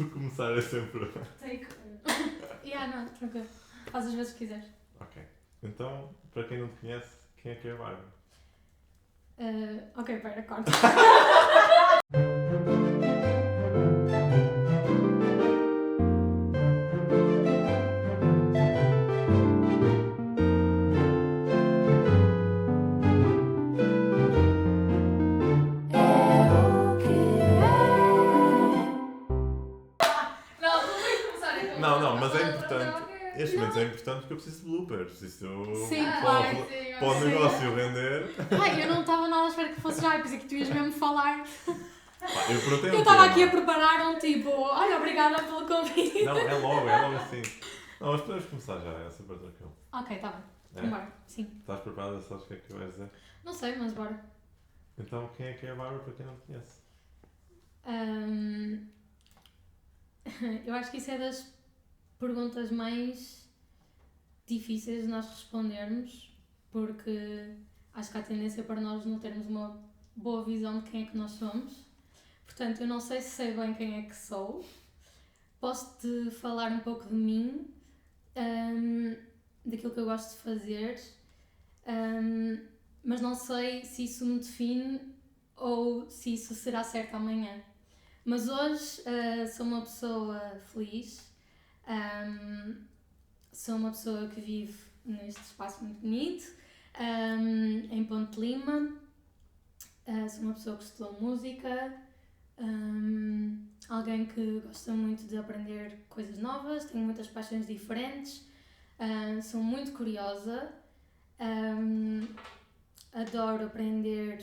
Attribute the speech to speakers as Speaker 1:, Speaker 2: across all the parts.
Speaker 1: tu começar é sempre...
Speaker 2: Take... não, tranquilo. Faz as vezes que quiseres.
Speaker 1: Ok. Então, para quem não te conhece, quem é que é a Bárbara?
Speaker 2: Ok, pera, corta.
Speaker 1: Não, mas é importante. Este momento é importante porque eu preciso de bloopers. Isso
Speaker 2: Sim,
Speaker 1: claro. Para o
Speaker 2: Sim.
Speaker 1: negócio render.
Speaker 2: Ai, eu não estava nada à espera que fosse já, eu pensei que tu ias mesmo falar.
Speaker 1: Eu perguntei
Speaker 2: Eu estava aqui a preparar um tipo, olha, obrigada pelo convite.
Speaker 1: Não, é logo assim. Não, mas podemos começar já, é super tranquilo.
Speaker 2: Ok, está bem.
Speaker 1: É?
Speaker 2: Vamos embora, sim.
Speaker 1: Estás preparada? Sabes o que é que vais dizer?
Speaker 2: Não sei, mas bora.
Speaker 1: Então, quem é a Bárbara para quem não te conhece?
Speaker 2: Eu acho que isso é das perguntas mais difíceis de nós respondermos, porque acho que há tendência para nós não termos uma boa visão de quem é que nós somos. Portanto, eu não sei se sei bem quem é que sou. Posso-te falar um pouco de mim, daquilo que eu gosto de fazer, mas não sei se isso me define ou se isso será certo amanhã. Mas hoje sou uma pessoa feliz, sou uma pessoa que vive neste espaço muito bonito, em Ponte Lima, sou uma pessoa que estudou música, alguém que gosta muito de aprender coisas novas, tenho muitas paixões diferentes, sou muito curiosa, adoro aprender,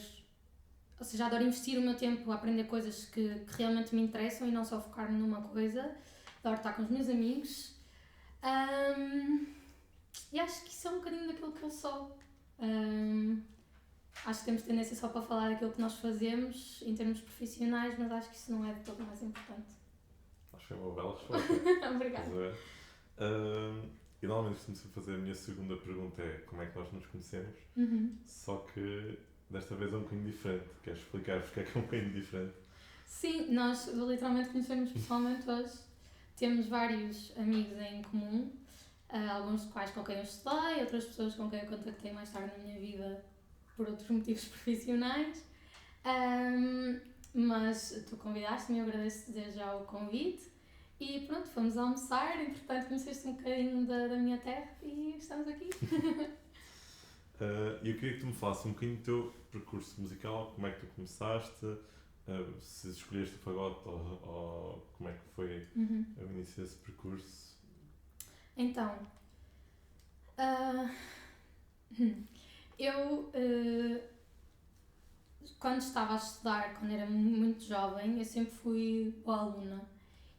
Speaker 2: ou seja, adoro investir o meu tempo a aprender coisas que realmente me interessam e não só focar-me numa coisa, adoro estar com os meus amigos, e acho que isso é um bocadinho daquilo que eu sou. Acho que temos tendência só para falar daquilo que nós fazemos em termos profissionais, mas acho que isso não é de todo mais importante.
Speaker 1: Acho que foi uma bela resposta.
Speaker 2: Obrigada.
Speaker 1: E normalmente costumo fazer a minha segunda pergunta é como é que nós nos conhecemos, só que desta vez é um bocadinho diferente. Queres explicar porque é que é um bocadinho diferente?
Speaker 2: Sim, nós literalmente conhecemos pessoalmente hoje. Temos vários amigos em comum, alguns dos quais com quem eu estudei, outras pessoas com quem eu contactei mais tarde na minha vida por outros motivos profissionais, mas tu convidaste-me e eu agradeço desde já o convite e pronto, fomos almoçar, entretanto conheceste um bocadinho da minha terra e estamos aqui.
Speaker 1: Eu queria que tu me falasses um bocadinho do teu percurso musical, como é que tu começaste, se escolheste o fagote ou como é que foi o início desse percurso.
Speaker 2: Então, eu quando estava a estudar, quando era muito jovem, eu sempre fui boa aluna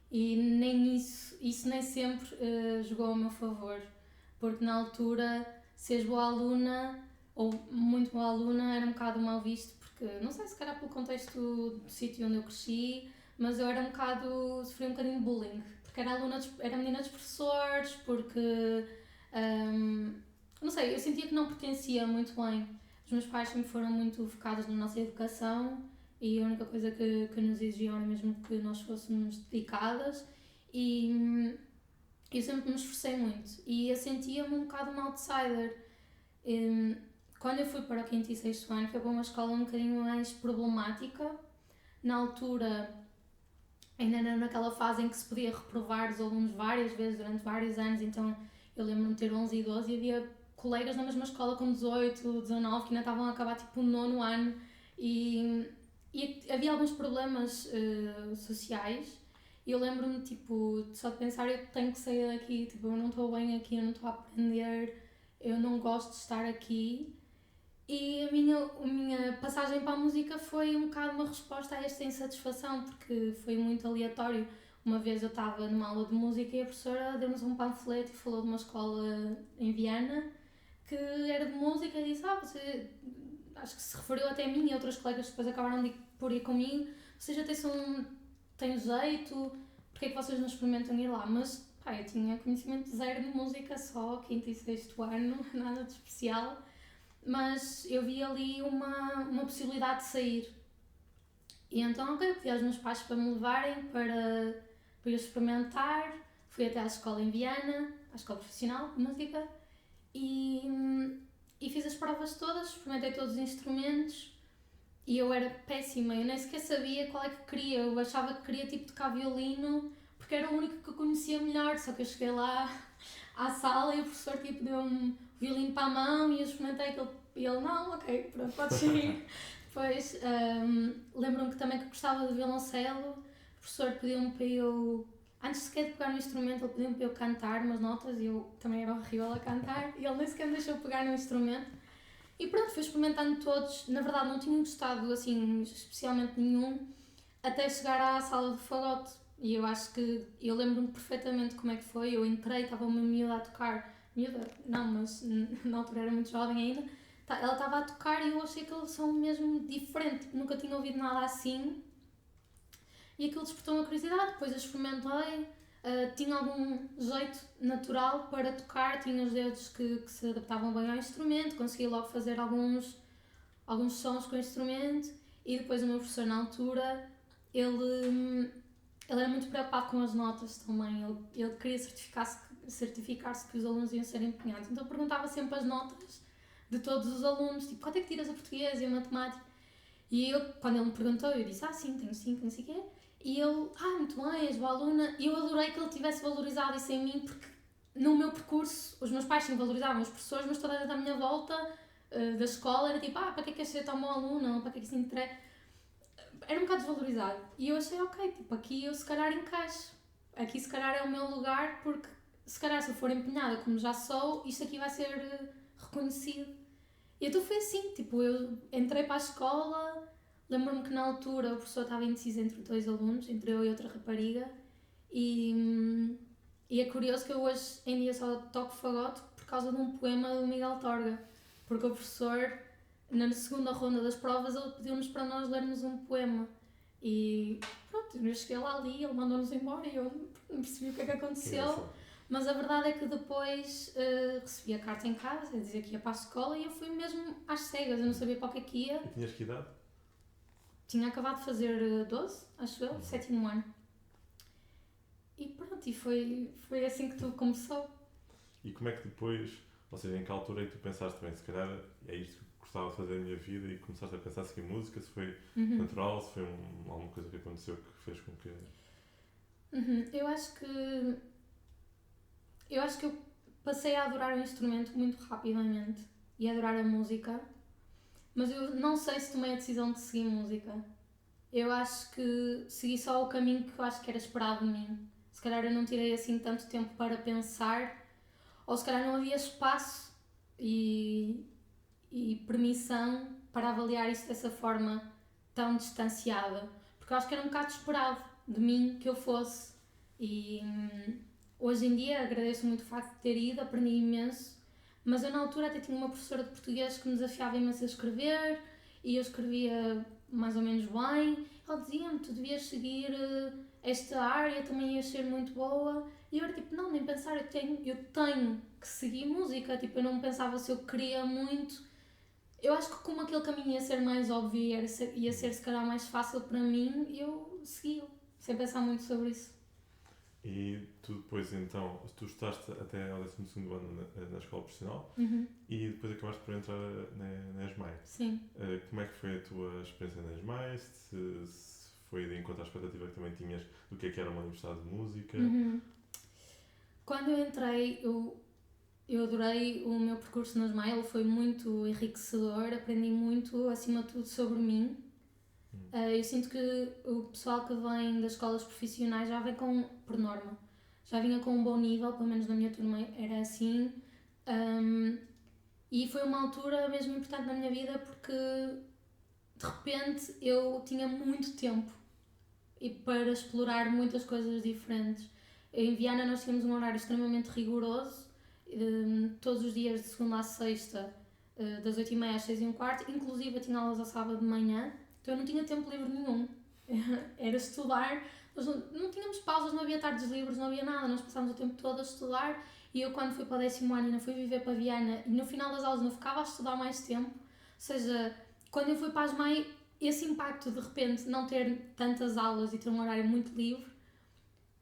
Speaker 2: e nem isso nem sempre jogou ao meu favor, porque na altura seres boa aluna ou muito boa aluna era um bocado mal visto, porque não sei se calhar pelo contexto do sítio onde eu cresci, mas eu era sofri um bocadinho de bullying, porque era menina dos professores, porque não sei, eu sentia que não pertencia muito bem. Os meus pais sempre foram muito focados na nossa educação e a única coisa que nos exigiam era mesmo que nós fôssemos dedicadas e eu sempre me esforcei muito e eu sentia-me um bocado uma outsider. Quando eu fui para o 5º e 6º ano foi para uma escola um bocadinho mais problemática. Na altura ainda era naquela fase em que se podia reprovar os alunos várias vezes durante vários anos, então eu lembro-me de ter 11 e 12 e havia colegas na mesma escola com 18, 19 que ainda estavam a acabar tipo o 9º ano e havia alguns problemas sociais e eu lembro-me tipo só de pensar eu tenho que sair daqui, tipo eu não estou bem aqui, eu não estou a aprender, eu não gosto de estar aqui e a minha passagem para a música foi um bocado uma resposta a esta insatisfação porque foi muito aleatório. Uma vez eu estava numa aula de música e a professora deu-nos um panfleto e falou de uma escola em Viana que era de música e disse, você, acho que se referiu até a mim e outras colegas que depois acabaram por ir comigo, vocês até têm jeito, porque é que vocês não experimentam ir lá? Mas eu tinha conhecimento zero de música, só 5º e 6º ano, nada de especial, mas eu vi ali uma possibilidade de sair. E então, pedi aos meus pais para me levarem para para ir experimentar. Fui até à escola em Viana, à escola profissional de música, e fiz as provas todas, experimentei todos os instrumentos e eu era péssima, eu nem sequer sabia qual é que queria, eu achava que queria tipo tocar violino porque era o único que eu conhecia melhor, só que eu cheguei lá à sala e o professor tipo deu-me o violino para a mão e eu experimentei aquilo e ele, não, ok, pronto, podes ir. Depois lembro-me que também que gostava de violoncelo, o professor pediu-me para eu, antes sequer de pegar no instrumento, ele pediu-me para eu cantar umas notas e eu também era horrível a cantar e ele nem sequer me deixou pegar no instrumento. E pronto, fui experimentando todos, na verdade não tinha gostado assim especialmente nenhum, até chegar à sala de fagote. E eu acho que, eu lembro-me perfeitamente como é que foi, eu entrei, estava uma miúda a tocar, miúda, não, mas na altura era muito jovem ainda, ela estava a tocar e eu achei aquele som mesmo diferente, nunca tinha ouvido nada assim. E aquilo despertou uma curiosidade, depois eu experimentei, tinha algum jeito natural para tocar, tinha os dedos que se adaptavam bem ao instrumento, consegui logo fazer alguns sons com o instrumento e depois o meu professor na altura, ele era muito preocupado com as notas também, ele queria certificar-se que os alunos iam ser empenhados, então perguntava sempre as notas de todos os alunos, tipo, quanto é que tiras a português e a matemática? E eu, quando ele me perguntou, eu disse, sim, tenho 5, não sei o quê. E ele, muito bem, és boa aluna. E eu adorei que ele tivesse valorizado isso em mim, porque no meu percurso, os meus pais sim valorizavam os professores, mas toda a gente à minha volta da escola era tipo, para que é que és ser tão boa aluna? Ou para que é que se interessa? Era um bocado desvalorizado. E eu achei, ok, tipo, aqui eu se calhar encaixo. Aqui se calhar é o meu lugar, porque se calhar se eu for empenhada como já sou, isto aqui vai ser reconhecido. E então foi assim, tipo, eu entrei para a escola, lembro-me que na altura o professor estava indeciso entre 2 alunos, entre eu e outra rapariga, e é curioso que eu hoje em dia só toco fagote por causa de um poema do Miguel Torga, porque o professor, na segunda ronda das provas, ele pediu-nos para nós lermos um poema, e pronto, eu cheguei lá ali, ele mandou-nos embora e eu não percebi o que é que aconteceu. Mas a verdade é que depois recebi a carta em casa, a dizer que ia para a escola e eu fui mesmo às cegas, eu não sabia para o que é que ia.
Speaker 1: E tinhas que idade?
Speaker 2: Tinha acabado de fazer 12, acho eu, 7º ano. E pronto, e foi assim que tudo começou.
Speaker 1: E como é que depois, ou seja, em que altura é que tu pensaste, bem, se calhar é isto que gostava de fazer na minha vida e começaste a pensar assim em música, se foi natural, se foi alguma coisa que aconteceu que fez com que...
Speaker 2: Eu acho que eu passei a adorar o instrumento muito rapidamente e a adorar a música, mas eu não sei se tomei a decisão de seguir música. Eu acho que segui só o caminho que eu acho que era esperado de mim. Se calhar eu não tirei assim tanto tempo para pensar, ou se calhar não havia espaço e permissão para avaliar isso dessa forma tão distanciada, porque eu acho que era um bocado esperado de mim que eu fosse. E hoje em dia agradeço muito o facto de ter ido, aprendi imenso, mas eu na altura até tinha uma professora de português que me desafiava imenso a escrever e eu escrevia mais ou menos bem. Ela dizia-me, tu devias seguir esta área, também ias ser muito boa. E eu era tipo, não, nem pensar, eu tenho que seguir música, tipo, eu não pensava se eu queria muito. Eu acho que como aquele caminho ia ser mais óbvio e ia ser se calhar mais fácil para mim, eu segui-o, sem pensar muito sobre isso.
Speaker 1: E tu depois então, tu estudaste até ao 12º ano na escola profissional e depois acabaste por entrar na ESMAI.
Speaker 2: Sim.
Speaker 1: Como é que foi a tua experiência na ESMAI? Se foi de encontro à expectativa que também tinhas do que era uma universidade de música?
Speaker 2: Quando eu entrei, eu adorei o meu percurso na ESMAI, ele foi muito enriquecedor, aprendi muito, acima de tudo, sobre mim. Eu sinto que o pessoal que vem das escolas profissionais já vem por norma, já vinha com um bom nível, pelo menos na minha turma era assim, e foi uma altura mesmo importante na minha vida porque de repente eu tinha muito tempo e para explorar muitas coisas diferentes. Em Viana nós tínhamos um horário extremamente rigoroso, todos os dias de segunda à sexta, das 8h30 às 6h15, inclusive eu tinha aulas ao sábado de manhã. Então eu não tinha tempo livre nenhum, era estudar, nós não tínhamos pausas, não havia tardes livres, não havia nada, nós passávamos o tempo todo a estudar e eu quando fui para o 10º ano ainda fui viver para Viana e no final das aulas não ficava a estudar mais tempo, ou seja, quando eu fui para a ESMAI, esse impacto de repente não ter tantas aulas e ter um horário muito livre,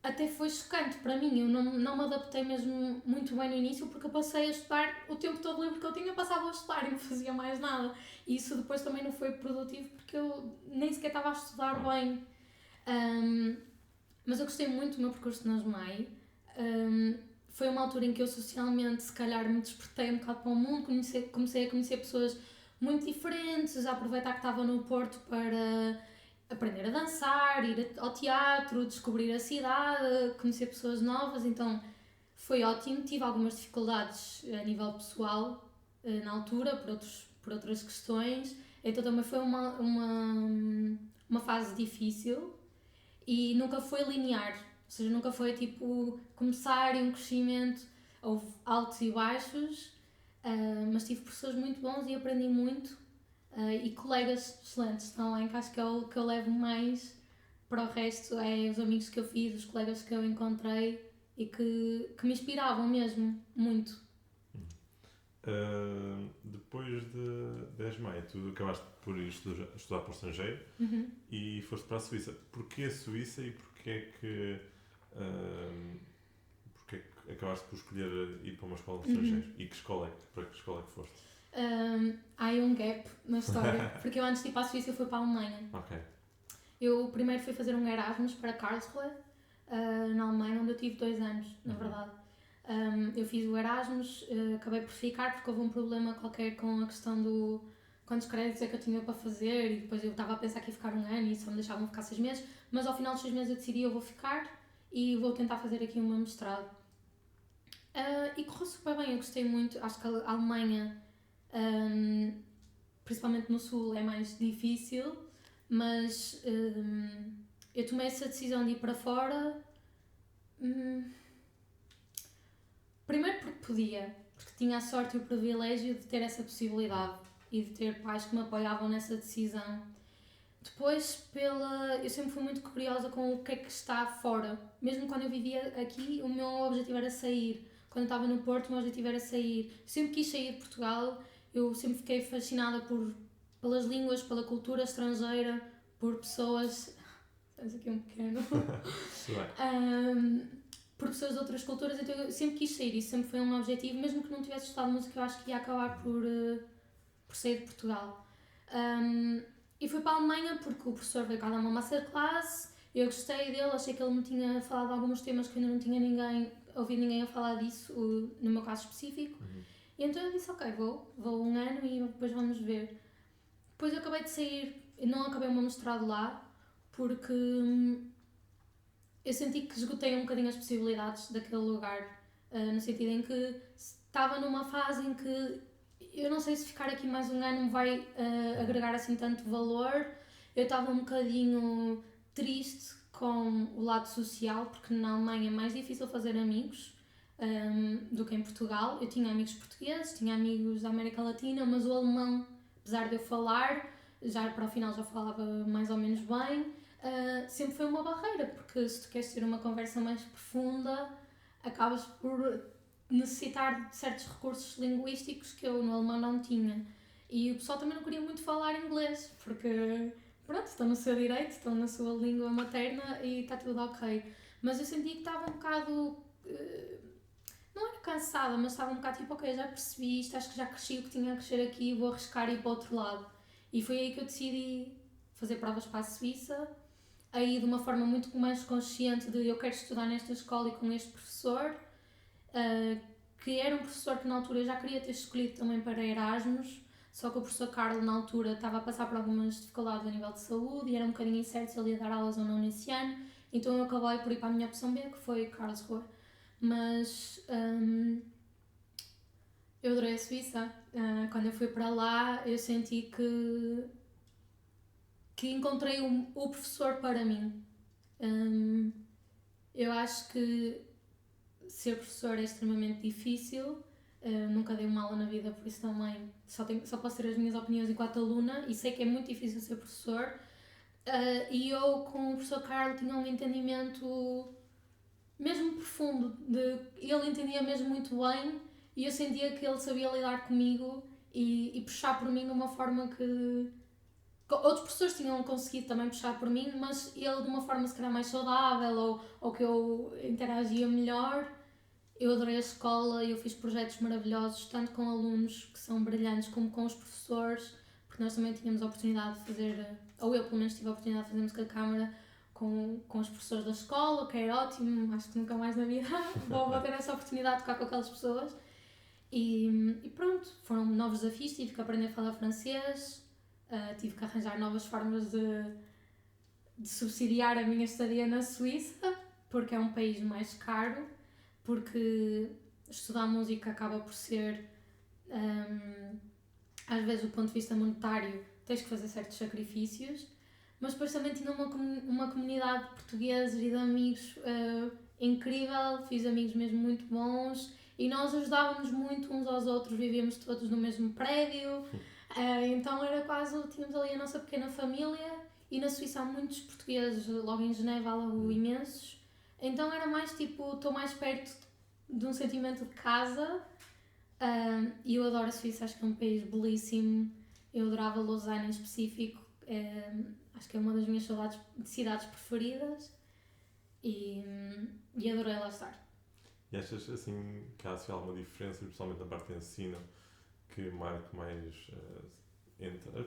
Speaker 2: até foi chocante para mim. Eu não me adaptei mesmo muito bem no início, porque eu passei a estudar o tempo todo livre que eu tinha, passava a estudar e não fazia mais nada. E isso depois também não foi produtivo, porque eu nem sequer estava a estudar bem. Mas eu gostei muito do meu percurso na SMAI. Foi uma altura em que eu socialmente, se calhar, me despertei um bocado para o mundo, comecei a conhecer pessoas muito diferentes, a aproveitar que estava no Porto para aprender a dançar, ir ao teatro, descobrir a cidade, conhecer pessoas novas, então foi ótimo. Tive algumas dificuldades a nível pessoal na altura, por outras questões, então também foi uma fase difícil e nunca foi linear, ou seja, nunca foi tipo começar e um crescimento, houve altos e baixos, mas tive professores muito bons e aprendi muito. E colegas excelentes também, que acho que é o que eu levo mais para o resto, é os amigos que eu fiz, os colegas que eu encontrei e que me inspiravam mesmo, muito.
Speaker 1: Depois de ESMAI, tu acabaste por ir estudar para o estrangeiro e foste para a Suíça. Porquê a Suíça e porquê que acabaste por escolher ir para uma escola no estrangeiro? E para que escola é que foste?
Speaker 2: Há aí um gap na história, porque eu antes de ir para a Suíça eu fui para a Alemanha.
Speaker 1: Ok.
Speaker 2: Eu primeiro fui fazer um Erasmus para Karlsruhe, na Alemanha, onde eu tive 2 anos, na verdade. Eu fiz o Erasmus, acabei por ficar porque houve um problema qualquer com a questão do quantos créditos é que eu tinha para fazer, e depois eu estava a pensar que ia ficar 1 ano e só me deixavam ficar 6 meses, mas ao final dos 6 meses eu decidi eu vou ficar e vou tentar fazer aqui uma mestrado. E correu super bem, eu gostei muito. Acho que a Alemanha, principalmente no Sul, é mais difícil, mas eu tomei essa decisão de ir para fora. Primeiro porque podia, porque tinha a sorte e o privilégio de ter essa possibilidade e de ter pais que me apoiavam nessa decisão. Depois, eu sempre fui muito curiosa com o que é que está fora. Mesmo quando eu vivia aqui, o meu objetivo era sair. Quando eu estava no Porto, o meu objetivo era sair. Eu sempre quis sair de Portugal, eu sempre fiquei fascinada pelas línguas, pela cultura estrangeira, por pessoas... Tens aqui um pequeno... por pessoas de outras culturas, então eu sempre quis sair, isso sempre foi um objetivo, mesmo que não tivesse estudado música, eu acho que ia acabar por sair de Portugal. E fui para a Alemanha porque o professor veio cá dar uma masterclass, eu gostei dele, achei que ele me tinha falado de alguns temas que ainda não tinha ouvido ninguém a falar disso, no meu caso específico, e então eu disse, ok, vou 1 ano e depois vamos ver. Depois eu acabei de sair, não acabei o meu mestrado lá, porque eu senti que esgotei um bocadinho as possibilidades daquele lugar, no sentido em que estava numa fase em que eu não sei se ficar aqui mais 1 ano me vai agregar assim tanto valor. Eu estava um bocadinho triste com o lado social, porque na Alemanha é mais difícil fazer amigos do que em Portugal. Eu tinha amigos portugueses, tinha amigos da América Latina, mas o alemão, apesar de eu falar, já para o final já falava mais ou menos bem, sempre foi uma barreira, porque se tu queres ter uma conversa mais profunda, acabas por necessitar de certos recursos linguísticos que eu no alemão não tinha. E o pessoal também não queria muito falar inglês, porque pronto, estão no seu direito, estão na sua língua materna e está tudo ok. Mas eu senti que estava um bocado... não era cansada, mas estava um bocado tipo, ok, já percebi isto, acho que já cresci o que tinha a crescer aqui, vou arriscar e ir para o outro lado. E foi aí que eu decidi fazer provas para a Suíça, aí de uma forma muito mais consciente de eu quero estudar nesta escola e com este professor, que era um professor que na altura eu já queria ter escolhido também para Erasmus, só que o professor Carlos na altura estava a passar por algumas dificuldades a nível de saúde e era um bocadinho incerto se ele ia dar aulas ou não nesse ano, então eu acabei por ir para a minha opção B, que foi Karlsruhe. Mas eu adorei a Suíça. Quando eu fui para lá eu senti que encontrei o professor para mim. Eu acho que ser professor é extremamente difícil. Nunca dei uma aula na vida, por isso também só posso ter as minhas opiniões enquanto aluna e sei que é muito difícil ser professor. E eu com o professor Carlos tinha um entendimento mesmo profundo, ele entendia mesmo muito bem e eu sentia que ele sabia lidar comigo e puxar por mim de uma forma que Outros professores tinham conseguido também puxar por mim, mas ele de uma forma se calhar mais saudável ou que eu interagia melhor. Eu adorei a escola, eu fiz projetos maravilhosos, tanto com alunos que são brilhantes como com os professores, porque nós também tínhamos a oportunidade de fazer, ou eu pelo menos tive a oportunidade de fazer música de câmara com os professores da escola, que é ótimo, acho que nunca mais na vida vou ter essa oportunidade de tocar com aquelas pessoas. E pronto, foram novos desafios, tive que aprender a falar francês, tive que arranjar novas formas de subsidiar a minha estadia na Suíça, porque é um país mais caro, porque estudar música acaba por ser, às vezes, do ponto de vista monetário, tens que fazer certos sacrifícios, mas depois também tinha uma comunidade de portugueses e de amigos incrível, fiz amigos mesmo muito bons e nós ajudávamos muito uns aos outros, vivíamos todos no mesmo prédio, então era quase, tínhamos ali a nossa pequena família. E na Suíça há muitos portugueses, logo em Geneva há logo imensos, então era mais tipo, estou mais perto de um sentimento de casa. E eu adoro a Suíça, acho que é um país belíssimo. Eu adorava Lausanne em específico, acho que é uma das minhas cidades preferidas e adorei lá estar.
Speaker 1: E achas assim que há assim, alguma diferença, principalmente na parte de ensino, que marque mais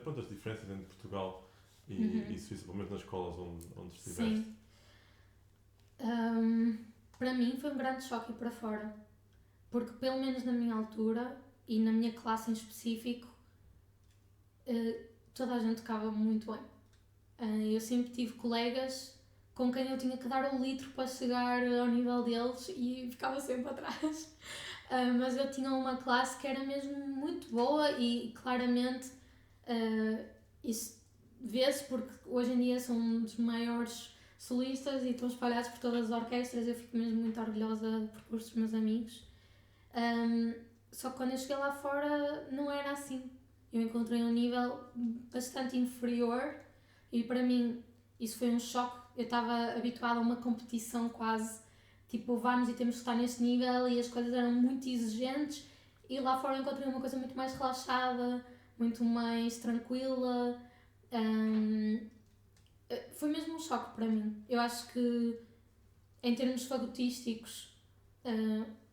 Speaker 1: pronto, as diferenças entre Portugal e Suíça, pelo menos nas escolas onde estiveste?
Speaker 2: Sim. Para mim foi um grande choque ir para fora, porque pelo menos na minha altura e na minha classe em específico, toda a gente tocava muito bem. Eu sempre tive colegas com quem eu tinha que dar o litro para chegar ao nível deles e ficava sempre atrás. Mas eu tinha uma classe que era mesmo muito boa e claramente isso vê-se porque hoje em dia são um dos maiores solistas e estão espalhados por todas as orquestras. Eu fico mesmo muito orgulhosa do percurso dos meus amigos. Só que quando eu cheguei lá fora não era assim. Eu encontrei um nível bastante inferior e para mim isso foi um choque. Eu estava habituada a uma competição quase, tipo, vamos e temos que estar neste nível, e as coisas eram muito exigentes, e lá fora eu encontrei uma coisa muito mais relaxada, muito mais tranquila. Foi mesmo um choque para mim. Eu acho que em termos fagotísticos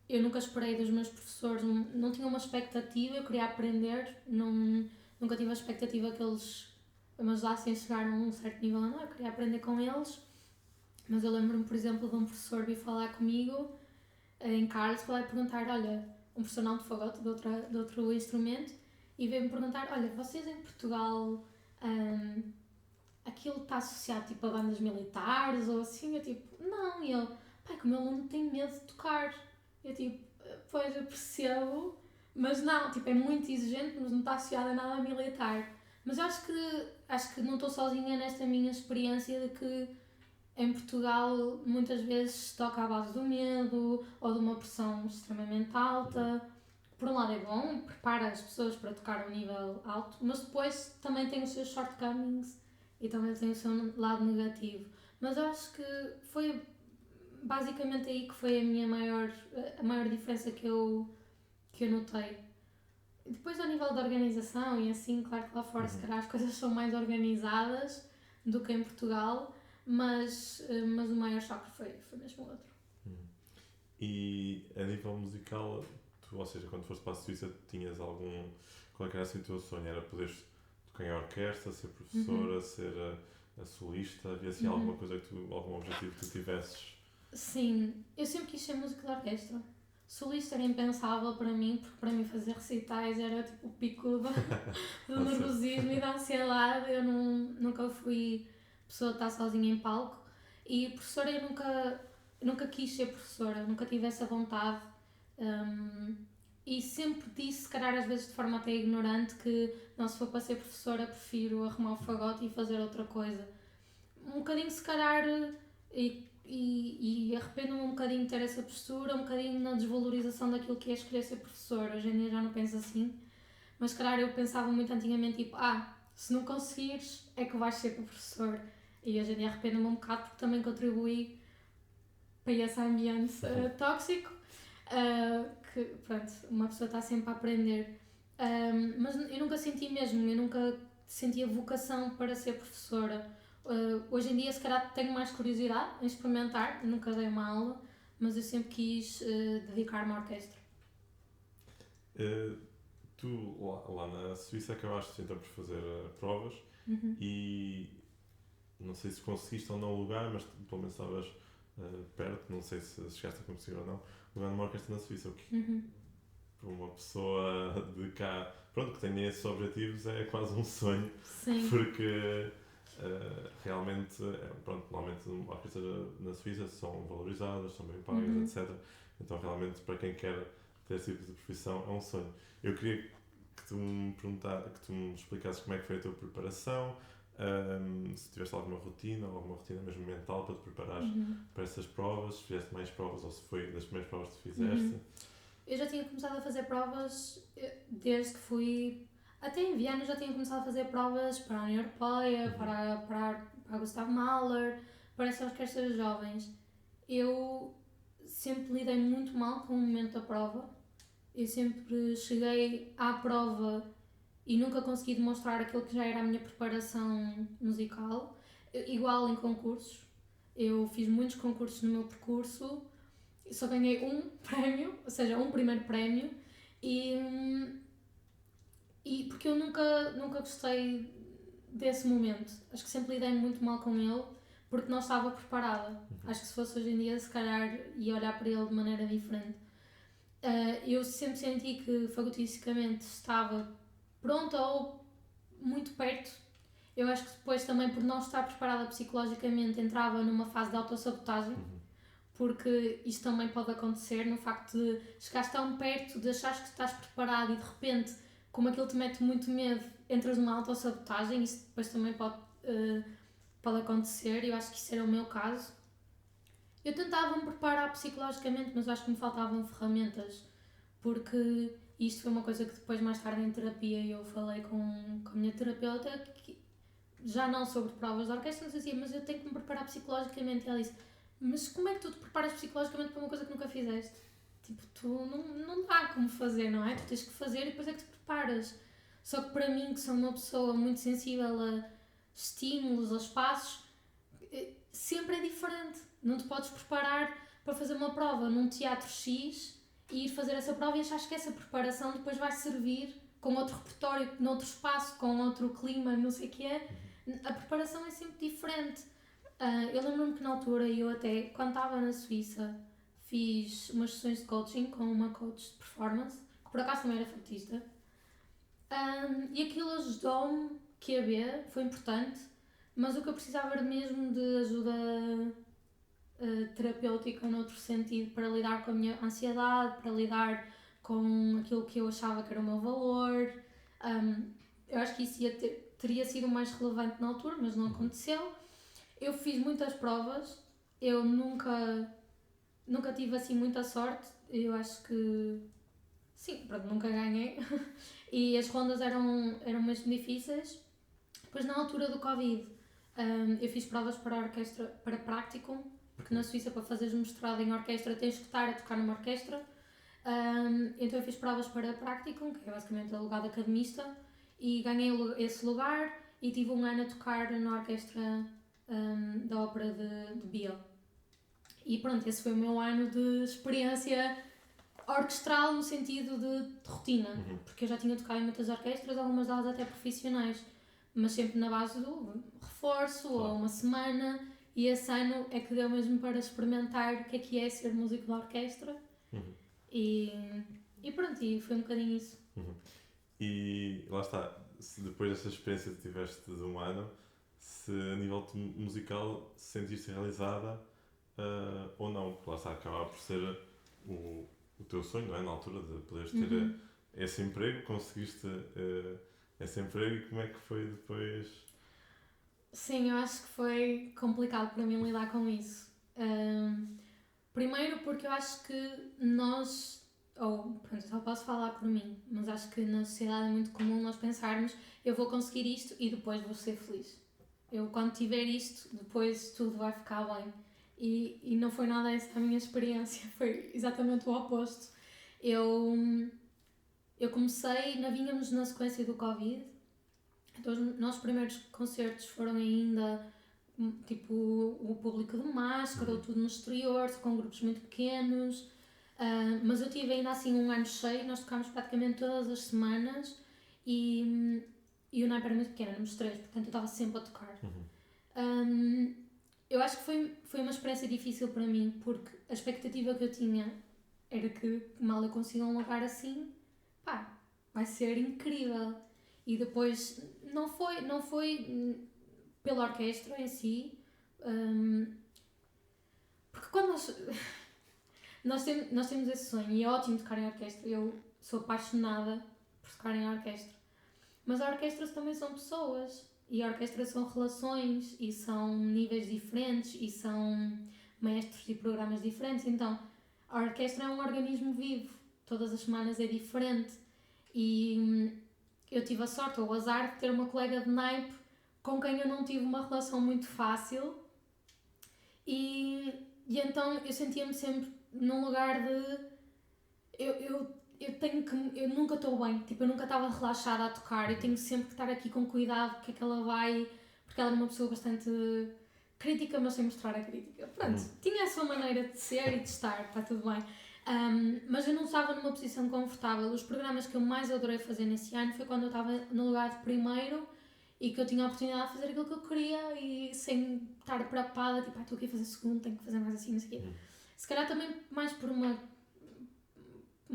Speaker 2: eu nunca esperei dos meus professores, não tinha uma expectativa, eu queria aprender, nunca tive a expectativa que eles me ajudassem a chegar a um certo nível, não, eu queria aprender com eles. Mas eu lembro-me, por exemplo, de um professor vir falar comigo em Karlsruhe e perguntar, olha, um professor não de fagote, de outro instrumento, e veio-me perguntar, olha, vocês em Portugal aquilo está associado tipo a bandas militares ou assim? Eu tipo, não. E ele, pai, que o meu aluno tem medo de tocar. Eu tipo, pois eu percebo, mas não, tipo, é muito exigente, mas não está associado a nada militar. Mas eu acho que não estou sozinha nesta minha experiência de que em Portugal muitas vezes se toca à base do medo ou de uma pressão extremamente alta. Por um lado é bom, prepara as pessoas para tocar a um nível alto, mas depois também tem os seus shortcomings e também tem o seu lado negativo. Mas eu acho que foi basicamente aí que foi a maior diferença que eu notei. Depois ao nível da organização e assim, claro que lá fora se calhar as coisas são mais organizadas do que em Portugal, mas o maior choque foi mesmo outro.
Speaker 1: E a nível musical, ou seja, quando foste para a Suíça, tinhas algum... Qual é que era assim o teu sonho? Era poderes tocar em orquestra, ser professora, ser a solista? Havia assim alguma coisa algum objetivo que tu tivesses?
Speaker 2: Sim, eu sempre quis ser músico de orquestra. Solista era impensável para mim, porque para mim fazer recitais era tipo o pico do nervosismo e da ansiedade. Eu nunca fui pessoa a estar sozinha em palco. E professora, eu nunca quis ser professora, nunca tive essa vontade. E sempre disse, se calhar às vezes de forma até ignorante, que não, se for para ser professora prefiro arrumar o fagote e fazer outra coisa. Um bocadinho se calhar, e arrependo-me um bocadinho de ter essa postura, um bocadinho na desvalorização daquilo que é escolher ser professora. Hoje em dia já não penso assim, mas se calhar eu pensava muito antigamente, tipo, se não conseguires é que vais ser professor. E hoje em dia arrependo-me um bocado porque também contribuí para esse ambiente tóxico, que pronto, uma pessoa está sempre a aprender. Mas eu nunca senti mesmo, eu nunca sentia vocação para ser professora. Hoje em dia, se calhar, tenho mais curiosidade em experimentar, nunca dei uma aula, mas eu sempre quis dedicar-me à orquestra.
Speaker 1: Tu, lá na Suíça, acabaste então por fazer provas e não sei se conseguiste ou não lugar, mas pelo menos estavas perto, não sei se chegaste a conseguir ou não, lugar numa orquestra na Suíça, o que para uma pessoa de cá, pronto, que tenha esses objetivos é quase um sonho.
Speaker 2: Sim.
Speaker 1: Porque realmente, pronto, normalmente orquestras na Suíça são valorizadas, são bem pagas, etc. Então realmente para quem quer ter esse tipo de profissão é um sonho. Eu queria que tu me explicasses como é que foi a tua preparação, se tiveste alguma rotina ou alguma rotina mesmo mental para te preparares para essas provas, se fizeste mais provas ou se foi das primeiras provas que tu fizeste.
Speaker 2: Eu já tinha começado a fazer provas desde que fui... Até em Viana já tinha começado a fazer provas para a União Europeia, para a Gustav Mahler, para essas orquestras jovens. Eu sempre lidei muito mal com o momento da prova. Eu sempre cheguei à prova e nunca consegui demonstrar aquilo que já era a minha preparação musical. Igual em concursos. Eu fiz muitos concursos no meu percurso, só ganhei um prémio, ou seja, um primeiro prémio, e porque eu nunca gostei desse momento. Acho que sempre lidei muito mal com ele, porque não estava preparada. Acho que se fosse hoje em dia, se calhar ia olhar para ele de maneira diferente. Eu sempre senti que fagotisticamente estava pronta ou muito perto. Eu acho que depois também, por não estar preparada psicologicamente, entrava numa fase de autossabotagem. Porque isto também pode acontecer no facto de chegares tão perto, de achares que estás preparado e de repente, como aquilo te mete muito medo, entras numa autossabotagem. Isso depois também pode acontecer. Eu acho que isso era o meu caso. Eu tentava me preparar psicologicamente, mas acho que me faltavam ferramentas, porque isto foi uma coisa que depois, mais tarde em terapia, eu falei com a minha terapeuta, que, já não sobre provas de orquestra, mas dizia, mas eu tenho que me preparar psicologicamente. E ela disse, mas como é que tu te preparas psicologicamente para uma coisa que nunca fizeste? Tipo, tu não dá como fazer, não é? Tu tens que fazer e depois é que te preparas. Só que para mim, que sou uma pessoa muito sensível a estímulos, a espaços, sempre é diferente. Não te podes preparar para fazer uma prova num teatro X e ir fazer essa prova e achas que essa preparação depois vai servir com outro repertório, noutro espaço, com outro clima, não sei o que é. A preparação é sempre diferente. Eu lembro-me que na altura, eu até, quando estava na Suíça, fiz umas sessões de coaching com uma coach de performance, que por acaso também era flautista, e aquilo ajudou-me, que a ver, foi importante, mas o que eu precisava era mesmo de ajuda terapêutica noutro sentido, para lidar com a minha ansiedade, para lidar com aquilo que eu achava que era o meu valor. Eu acho que isso teria sido mais relevante na altura, mas não aconteceu. Eu fiz muitas provas, eu nunca tive assim muita sorte, eu acho que sim, pronto, nunca ganhei e as rondas eram mesmo difíceis. Depois, na altura do Covid, eu fiz provas para a orquestra, para practicum, porque na Suíça, para fazeres mestrado em orquestra, tens que estar a tocar numa orquestra. Então eu fiz provas para practicum, que é basicamente o lugar de academista, e ganhei esse lugar e tive um ano a tocar na orquestra da ópera de Biel. E pronto, esse foi o meu ano de experiência orquestral no sentido de rotina, porque eu já tinha tocado em muitas orquestras, algumas delas até profissionais, mas sempre na base do reforço ou uma semana, e esse ano é que deu mesmo para experimentar o que é ser músico de orquestra. E pronto, e foi um bocadinho isso.
Speaker 1: E lá está, se depois dessa experiência que tiveste de um ano, se a nível musical se sentiste realizada ou não, porque lá está, acabava por ser o teu sonho, não é? Na altura de poderes ter esse emprego, conseguiste esse emprego, e como é que foi depois?
Speaker 2: Sim, eu acho que foi complicado para mim lidar com isso. Primeiro porque eu acho que nós, pronto, só posso falar por mim, mas acho que na sociedade é muito comum nós pensarmos, eu vou conseguir isto e depois vou ser feliz. Eu, quando tiver isto, depois tudo vai ficar bem. E não foi nada essa a minha experiência, foi exatamente o oposto. Eu comecei, vínhamos na sequência do Covid, Então, os nossos primeiros concertos foram ainda tipo o público de máscara, ou tudo no exterior, com grupos muito pequenos. Mas eu tive ainda assim um ano cheio, nós tocámos praticamente todas as semanas e o naipe era muito pequeno, éramos 3, portanto eu estava sempre a tocar. Eu acho que foi uma experiência difícil para mim, porque a expectativa que eu tinha era que mal eu consiga um lugar assim, pá, vai ser incrível. E depois não foi pela orquestra em si, porque quando nós temos esse sonho e é ótimo tocar em orquestra, eu sou apaixonada por tocar em orquestra, mas a orquestra também são pessoas e a orquestra são relações e são níveis diferentes e são maestros e programas diferentes, então a orquestra é um organismo vivo, todas as semanas é diferente e eu tive a sorte ou o azar de ter uma colega de naipe com quem eu não tive uma relação muito fácil e então eu sentia-me sempre num lugar de eu nunca estou bem, tipo, eu nunca estava relaxada a tocar, eu tenho sempre que estar aqui com cuidado, o que é que ela vai, porque ela era uma pessoa bastante crítica, mas sem mostrar a crítica, pronto, tinha a sua maneira de ser e de estar, está tudo bem. Mas eu não estava numa posição confortável. Os programas que eu mais adorei fazer nesse ano foi quando eu estava no lugar de primeiro e que eu tinha a oportunidade de fazer aquilo que eu queria e sem estar preocupada, tipo, estou aqui a fazer segundo, tenho que fazer mais assim, não sei o quê. Se calhar também mais por uma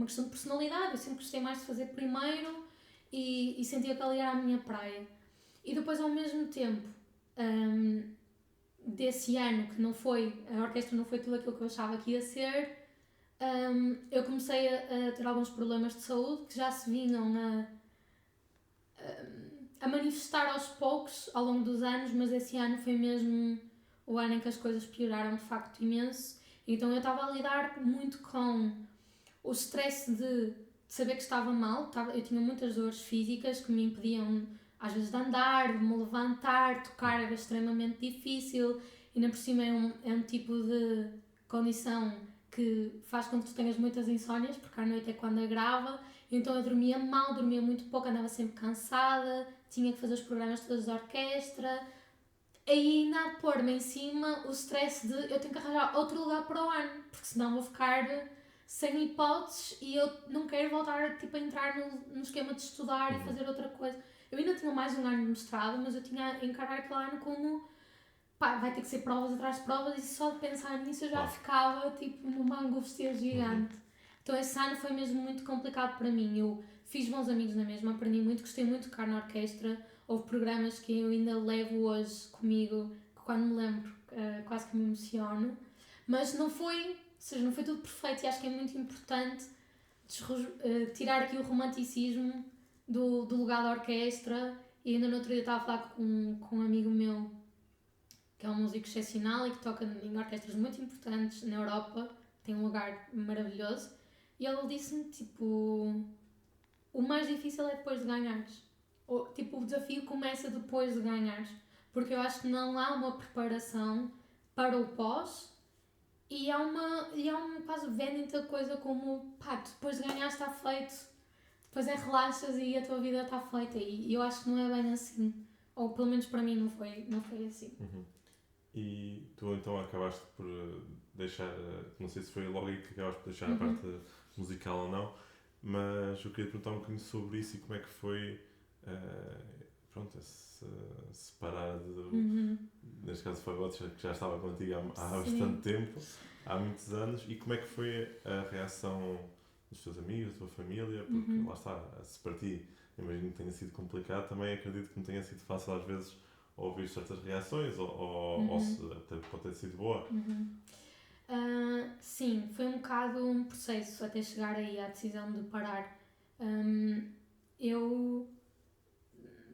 Speaker 2: questão de personalidade, eu sempre gostei mais de fazer primeiro e sentia que ali era a minha praia. E depois, ao mesmo tempo, desse ano que a orquestra não foi tudo aquilo que eu achava que ia ser, eu comecei a ter alguns problemas de saúde que já se vinham a manifestar aos poucos ao longo dos anos, mas esse ano foi mesmo o ano em que as coisas pioraram de facto imenso. Então eu estava a lidar muito com o stress de saber que estava mal, eu tinha muitas dores físicas que me impediam às vezes de andar, de me levantar, tocar era extremamente difícil e ainda por cima é um tipo de condição que faz com que tu tenhas muitas insónias, porque à noite é quando agrava, então eu dormia mal, dormia muito pouco, andava sempre cansada, tinha que fazer os programas todos da orquestra, aí ainda a pôr-me em cima o stress de eu tenho que arranjar outro lugar para o ano, porque senão vou ficar sem hipóteses e eu não quero voltar tipo, a entrar no esquema de estudar e fazer outra coisa. Eu ainda tinha mais um ano de mestrado, mas eu tinha a encarar aquele ano como pá, vai ter que ser provas atrás de provas e só de pensar nisso eu já ficava tipo numa angústia gigante. Então esse ano foi mesmo muito complicado para mim. Eu fiz bons amigos na mesma, aprendi muito, gostei muito de tocar na orquestra. Houve programas que eu ainda levo hoje comigo, que quando me lembro quase que me emociono. Mas não foi tudo perfeito e acho que é muito importante tirar aqui o romanticismo do lugar da orquestra. E ainda no outro dia estava a falar com um amigo meu que é um músico excepcional e que toca em orquestras muito importantes na Europa, tem um lugar maravilhoso, e ele disse-me, tipo, o mais difícil é depois de ganhares. Tipo, o desafio começa depois de ganhares, porque eu acho que não há uma preparação para o pós e há um quase vendem-te a coisa como, pá, depois de ganhar está feito, depois relaxas e a tua vida está feita, e eu acho que não é bem assim, ou pelo menos para mim não foi assim.
Speaker 1: E tu então acabaste por deixar, não sei se foi logo aí que acabaste por deixar a parte musical ou não, mas eu queria perguntar um bocadinho sobre isso e como é que foi, pronto, se separar neste caso foi o que já estava contigo há bastante tempo, há muitos anos, e como é que foi a reação dos teus amigos, da tua família, porque lá está, se para ti, imagino que tenha sido complicado, também acredito que não tenha sido fácil às vezes ouvir certas reações ou se até pode ter sido boa.
Speaker 2: Sim, foi um bocado um processo até chegar aí à decisão de parar. Eu,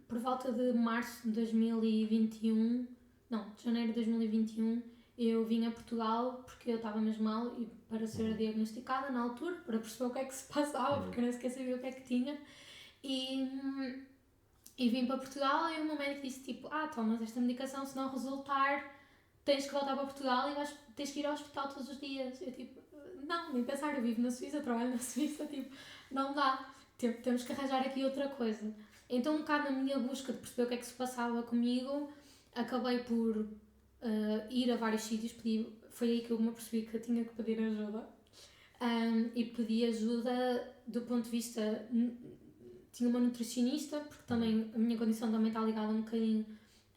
Speaker 2: por volta de março de 2021, não, de janeiro de 2021, eu vim a Portugal porque eu estava mesmo mal e para ser diagnosticada na altura, para perceber o que é que se passava, porque eu nem sequer sabia o que é que tinha. E vim para Portugal e o meu médico disse tipo, tomas esta medicação, se não resultar tens que voltar para Portugal e tens que ir ao hospital todos os dias. Eu tipo, não, nem pensar, eu vivo na Suíça, trabalho na Suíça, tipo, não dá, temos que arranjar aqui outra coisa. Então, um bocado na minha busca de perceber o que é que se passava comigo, acabei por ir a vários sítios, foi aí que eu me apercebi que eu tinha que pedir ajuda. E pedi ajuda do ponto de vista... Tinha uma nutricionista, porque também a minha condição também está ligada um bocadinho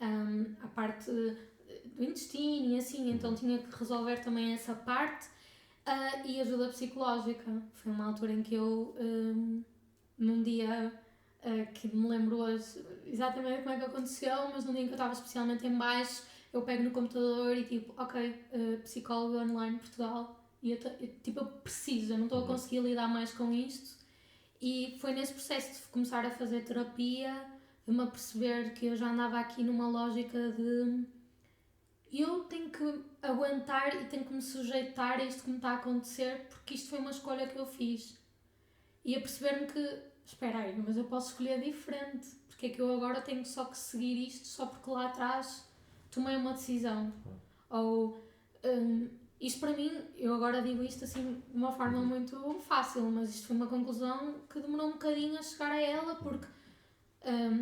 Speaker 2: à parte do intestino e assim, então tinha que resolver também essa parte. E ajuda psicológica. Foi uma altura em que eu, num dia que me lembro hoje exatamente como é que aconteceu, mas num dia em que eu estava especialmente em baixo, eu pego no computador e tipo, ok, psicólogo online Portugal, e eu preciso, eu não estou a conseguir lidar mais com isto. E foi nesse processo de começar a fazer terapia, de me aperceber que eu já andava aqui numa lógica de eu tenho que aguentar e tenho que me sujeitar a isto que me está a acontecer, porque isto foi uma escolha que eu fiz. E a perceber-me que, espera aí, mas eu posso escolher diferente, porque é que eu agora tenho só que seguir isto só porque lá atrás tomei uma decisão. Ou, isto para mim, eu agora digo isto assim de uma forma muito fácil, mas isto foi uma conclusão que demorou um bocadinho a chegar a ela, porque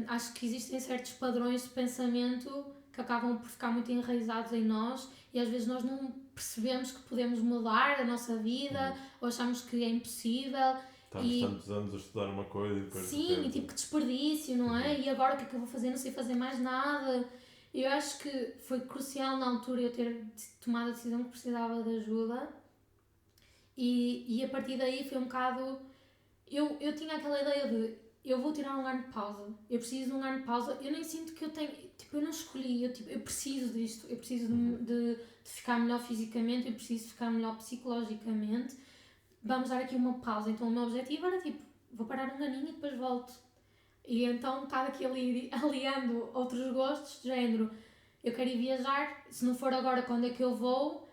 Speaker 2: acho que existem certos padrões de pensamento que acabam por ficar muito enraizados em nós e às vezes nós não percebemos que podemos mudar a nossa vida ou achamos que é impossível.
Speaker 1: Estamos tantos anos a estudar uma coisa e depois...
Speaker 2: Sim, e tipo que desperdício, não é? E agora o que é que eu vou fazer? Não sei fazer mais nada. Eu acho que foi crucial na altura eu ter tomado a decisão que precisava de ajuda e a partir daí foi um bocado... Eu tinha aquela ideia de eu vou tirar um ano de pausa, eu preciso de um ano de pausa, eu nem sinto que eu tenho, tipo, eu não escolhi, eu preciso disto, eu preciso de ficar melhor fisicamente, eu preciso ficar melhor psicologicamente, vamos dar aqui uma pausa. Então o meu objetivo era tipo, vou parar um aninho e depois volto. E então estava aqui aliando outros gostos, de género, eu quero ir viajar, se não for agora, quando é que eu vou?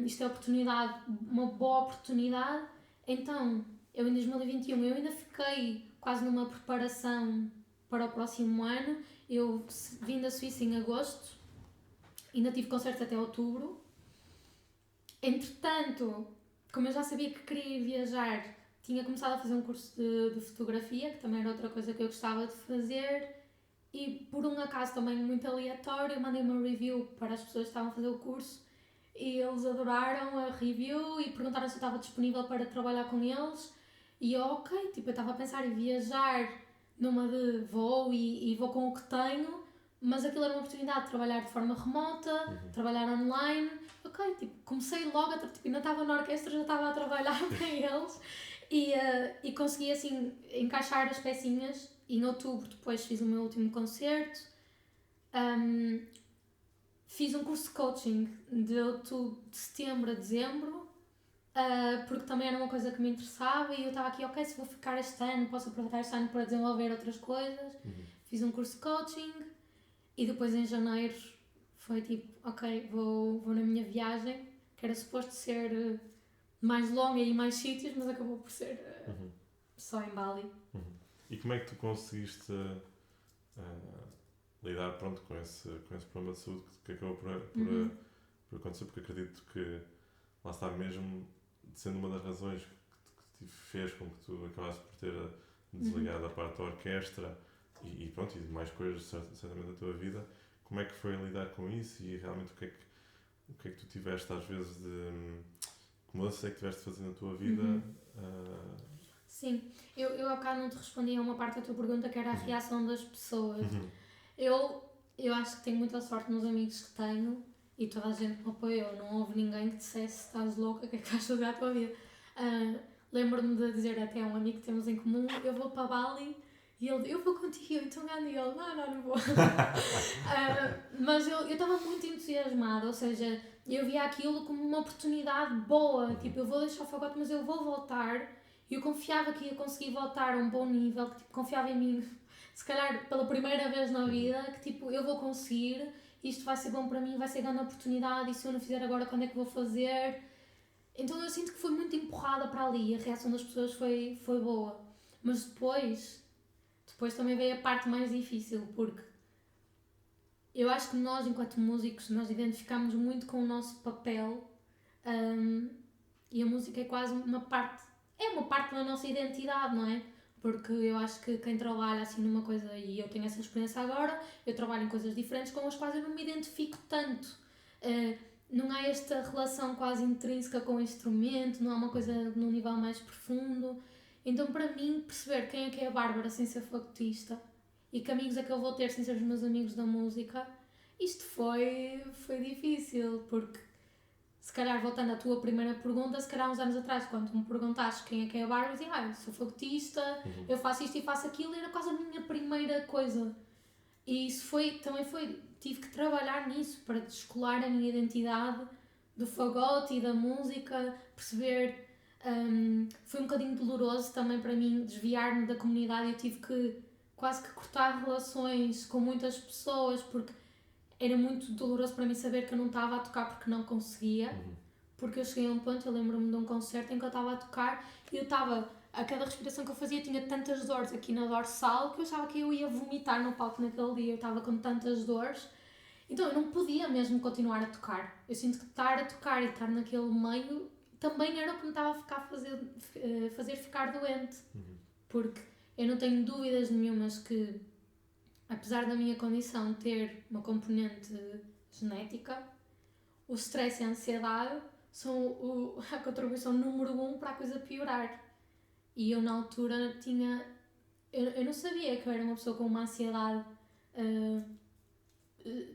Speaker 2: Isto é oportunidade, uma boa oportunidade. Então, eu em 2021, eu ainda fiquei quase numa preparação para o próximo ano. Eu vim da Suíça em agosto, ainda tive concertos até outubro. Entretanto, como eu já sabia que queria ir viajar, tinha começado a fazer um curso de fotografia, que também era outra coisa que eu gostava de fazer, e por um acaso também muito aleatório, eu mandei uma review para as pessoas que estavam a fazer o curso e eles adoraram a review e perguntaram se eu estava disponível para trabalhar com eles. E eu, ok, tipo, eu estava a pensar em viajar numa de vou e vou com o que tenho, mas aquilo era uma oportunidade de trabalhar de forma remota, trabalhar online. Ok, tipo, comecei logo, tipo, ainda estava na orquestra, já estava a trabalhar para eles e consegui assim encaixar as pecinhas. Em outubro depois fiz o meu último concerto, fiz um curso de coaching de setembro a dezembro, porque também era uma coisa que me interessava e eu estava aqui, ok, se vou ficar este ano, posso aproveitar este ano para desenvolver outras coisas. Fiz um curso de coaching e depois em janeiro foi tipo, ok, vou na minha viagem, que era suposto ser mais longa e mais sítios, mas acabou por ser só em Bali.
Speaker 1: E como é que tu conseguiste lidar, pronto, com esse problema de saúde que acabou por acontecer? Porque acredito que lá está, mesmo sendo uma das razões que te fez com que tu acabaste por ter desligado da parte da orquestra e pronto, e de mais coisas certamente da tua vida, como é que foi lidar com isso e realmente o que é que tu tiveste às vezes que mudanças é que tiveste de fazer na tua vida?
Speaker 2: Sim, eu há bocado não te respondi a uma parte da tua pergunta que era a reação das pessoas. Eu acho que tenho muita sorte nos amigos que tenho e toda a gente me apoiou, não houve ninguém que dissesse estás louca, o que é que vais fazer à tua vida? Lembro-me de dizer até a um amigo que temos em comum, eu vou para Bali e ele, eu vou contigo, então ganho, e ele, não vou. Mas eu estava muito entusiasmada, ou seja, eu via aquilo como uma oportunidade boa, tipo, eu vou deixar o fagote, mas eu vou voltar, e eu confiava que ia conseguir voltar a um bom nível, que tipo, confiava em mim, se calhar pela primeira vez na vida, que tipo, eu vou conseguir, isto vai ser bom para mim, vai ser grande oportunidade, e se eu não fizer agora, quando é que vou fazer? Então eu sinto que foi muito empurrada para ali, a reação das pessoas foi boa, mas depois também veio a parte mais difícil, porque eu acho que nós, enquanto músicos, nós identificamos muito com o nosso papel, e a música é quase uma parte da nossa identidade, não é? porque eu acho que quem trabalha assim numa coisa, e eu tenho essa experiência agora, eu trabalho em coisas diferentes com as quais eu não me identifico tanto. Não há esta relação quase intrínseca com o instrumento, não há uma coisa num nível mais profundo. Então, para mim, perceber quem é que é a Bárbara sem ser fagotista e que amigos é que eu vou ter sem ser os meus amigos da música, isto foi difícil, porque se calhar, voltando à tua primeira pergunta, se calhar uns anos atrás, quando tu me perguntaste quem é que é a Bárbara, eu dizia, eu sou fagotista, eu faço isto e faço aquilo, e era quase a minha primeira coisa. E isso também foi, tive que trabalhar nisso para descolar a minha identidade do fagote e da música, perceber, foi um bocadinho doloroso também para mim desviar-me da comunidade, eu tive que quase que cortar relações com muitas pessoas, porque era muito doloroso para mim saber que eu não estava a tocar porque não conseguia, porque eu cheguei a um ponto, eu lembro-me de um concerto em que eu estava a tocar e eu estava, a cada respiração que eu fazia tinha tantas dores aqui na dorsal que eu achava que eu ia vomitar no palco naquele dia, eu estava com tantas dores, então eu não podia mesmo continuar a tocar. Eu sinto que estar a tocar e estar naquele meio também era o que me estava a fazer ficar doente, porque eu não tenho dúvidas nenhumas que, apesar da minha condição ter uma componente genética, o stress e a ansiedade são a contribuição número 1 para a coisa piorar. E eu, na altura, tinha... Eu não sabia que eu era uma pessoa com uma ansiedade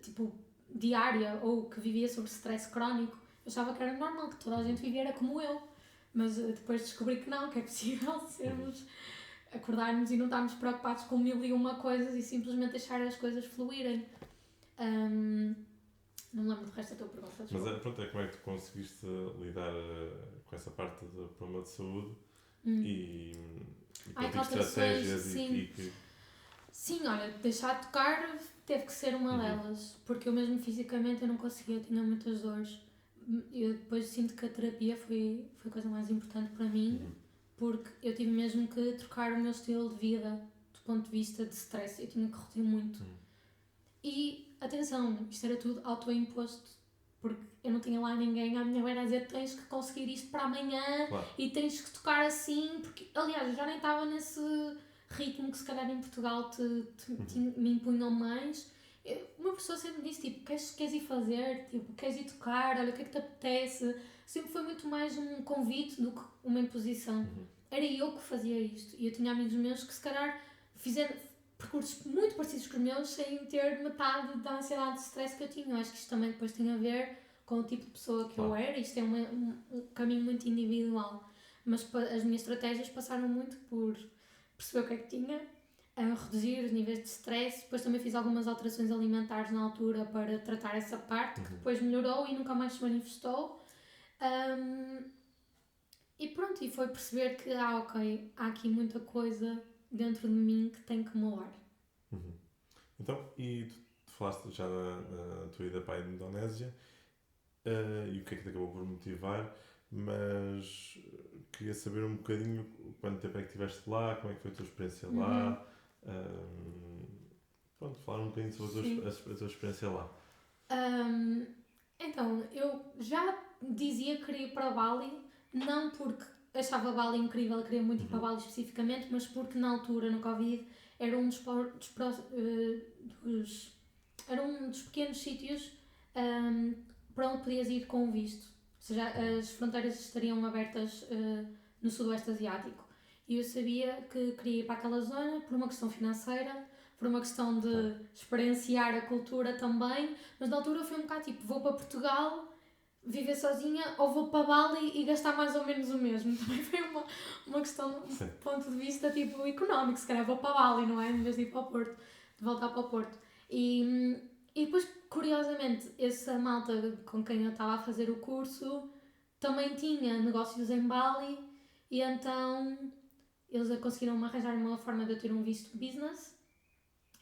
Speaker 2: tipo diária ou que vivia sobre stress crónico. Eu achava que era normal, que toda a gente vivia era como eu. Mas depois descobri que não, que é possível acordarmos e não estarmos preocupados com 1001 coisas e simplesmente deixar as coisas fluírem. Não me lembro do resto da tua pergunta.
Speaker 1: Mas pronto, como é que tu conseguiste lidar com essa parte do problema de saúde e estratégias
Speaker 2: sim. Sim, olha, deixar de tocar teve que ser uma delas, porque eu mesmo fisicamente eu não conseguia, tinha muitas dores. Eu depois sinto que a terapia foi a coisa mais importante para mim, porque eu tive mesmo que trocar o meu estilo de vida do ponto de vista de stress, eu tinha que reduzir muito. E, atenção, isto era tudo autoimposto, porque eu não tinha lá ninguém à minha beira a dizer tens que conseguir isto para amanhã, claro, e tens que tocar assim, porque, aliás, eu já nem estava nesse ritmo que se calhar em Portugal me impunham mais. Uma pessoa sempre me disse, tipo, queres ir fazer, tipo, queres ir tocar, olha, o que é que te apetece? Sempre foi muito mais um convite do que uma imposição. Era eu que fazia isto, e eu tinha amigos meus que se calhar fizeram percursos muito parecidos com os meus sem ter metade da ansiedade e stress que eu tinha. Eu acho que isto também depois tem a ver com o tipo de pessoa que eu era, isto é um caminho muito individual, mas as minhas estratégias passaram muito por perceber o que é que tinha, a reduzir os níveis de stress. Depois também fiz algumas alterações alimentares na altura para tratar essa parte, que depois melhorou e nunca mais se manifestou. E pronto, e foi perceber que ok, há aqui muita coisa dentro de mim que tem que mudar.
Speaker 1: Então, e tu falaste já na tua ida para a Indonésia, e o que é que te acabou por motivar, mas queria saber um bocadinho quanto tempo é que estiveste lá, como é que foi a tua experiência lá, pronto, falar um bocadinho sobre a tua experiência lá.
Speaker 2: Então, eu já dizia que queria ir para Bali, não porque achava Bali incrível, queria muito ir para Bali especificamente, mas porque na altura, no Covid, era um dos pequenos sítios para onde podias ir com visto. Ou seja, as fronteiras estariam abertas no Sudoeste Asiático. E eu sabia que queria ir para aquela zona por uma questão financeira, por uma questão de experienciar a cultura também, mas na altura foi um bocado tipo, vou para Portugal viver sozinha ou vou para Bali e gastar mais ou menos o mesmo. Também foi uma questão, ponto de vista tipo económico, se calhar vou para Bali, não é? Em vez de ir para o Porto, de voltar para o Porto. E depois, curiosamente, essa malta com quem eu estava a fazer o curso também tinha negócios em Bali e então eles conseguiram-me arranjar uma forma de eu ter um visto business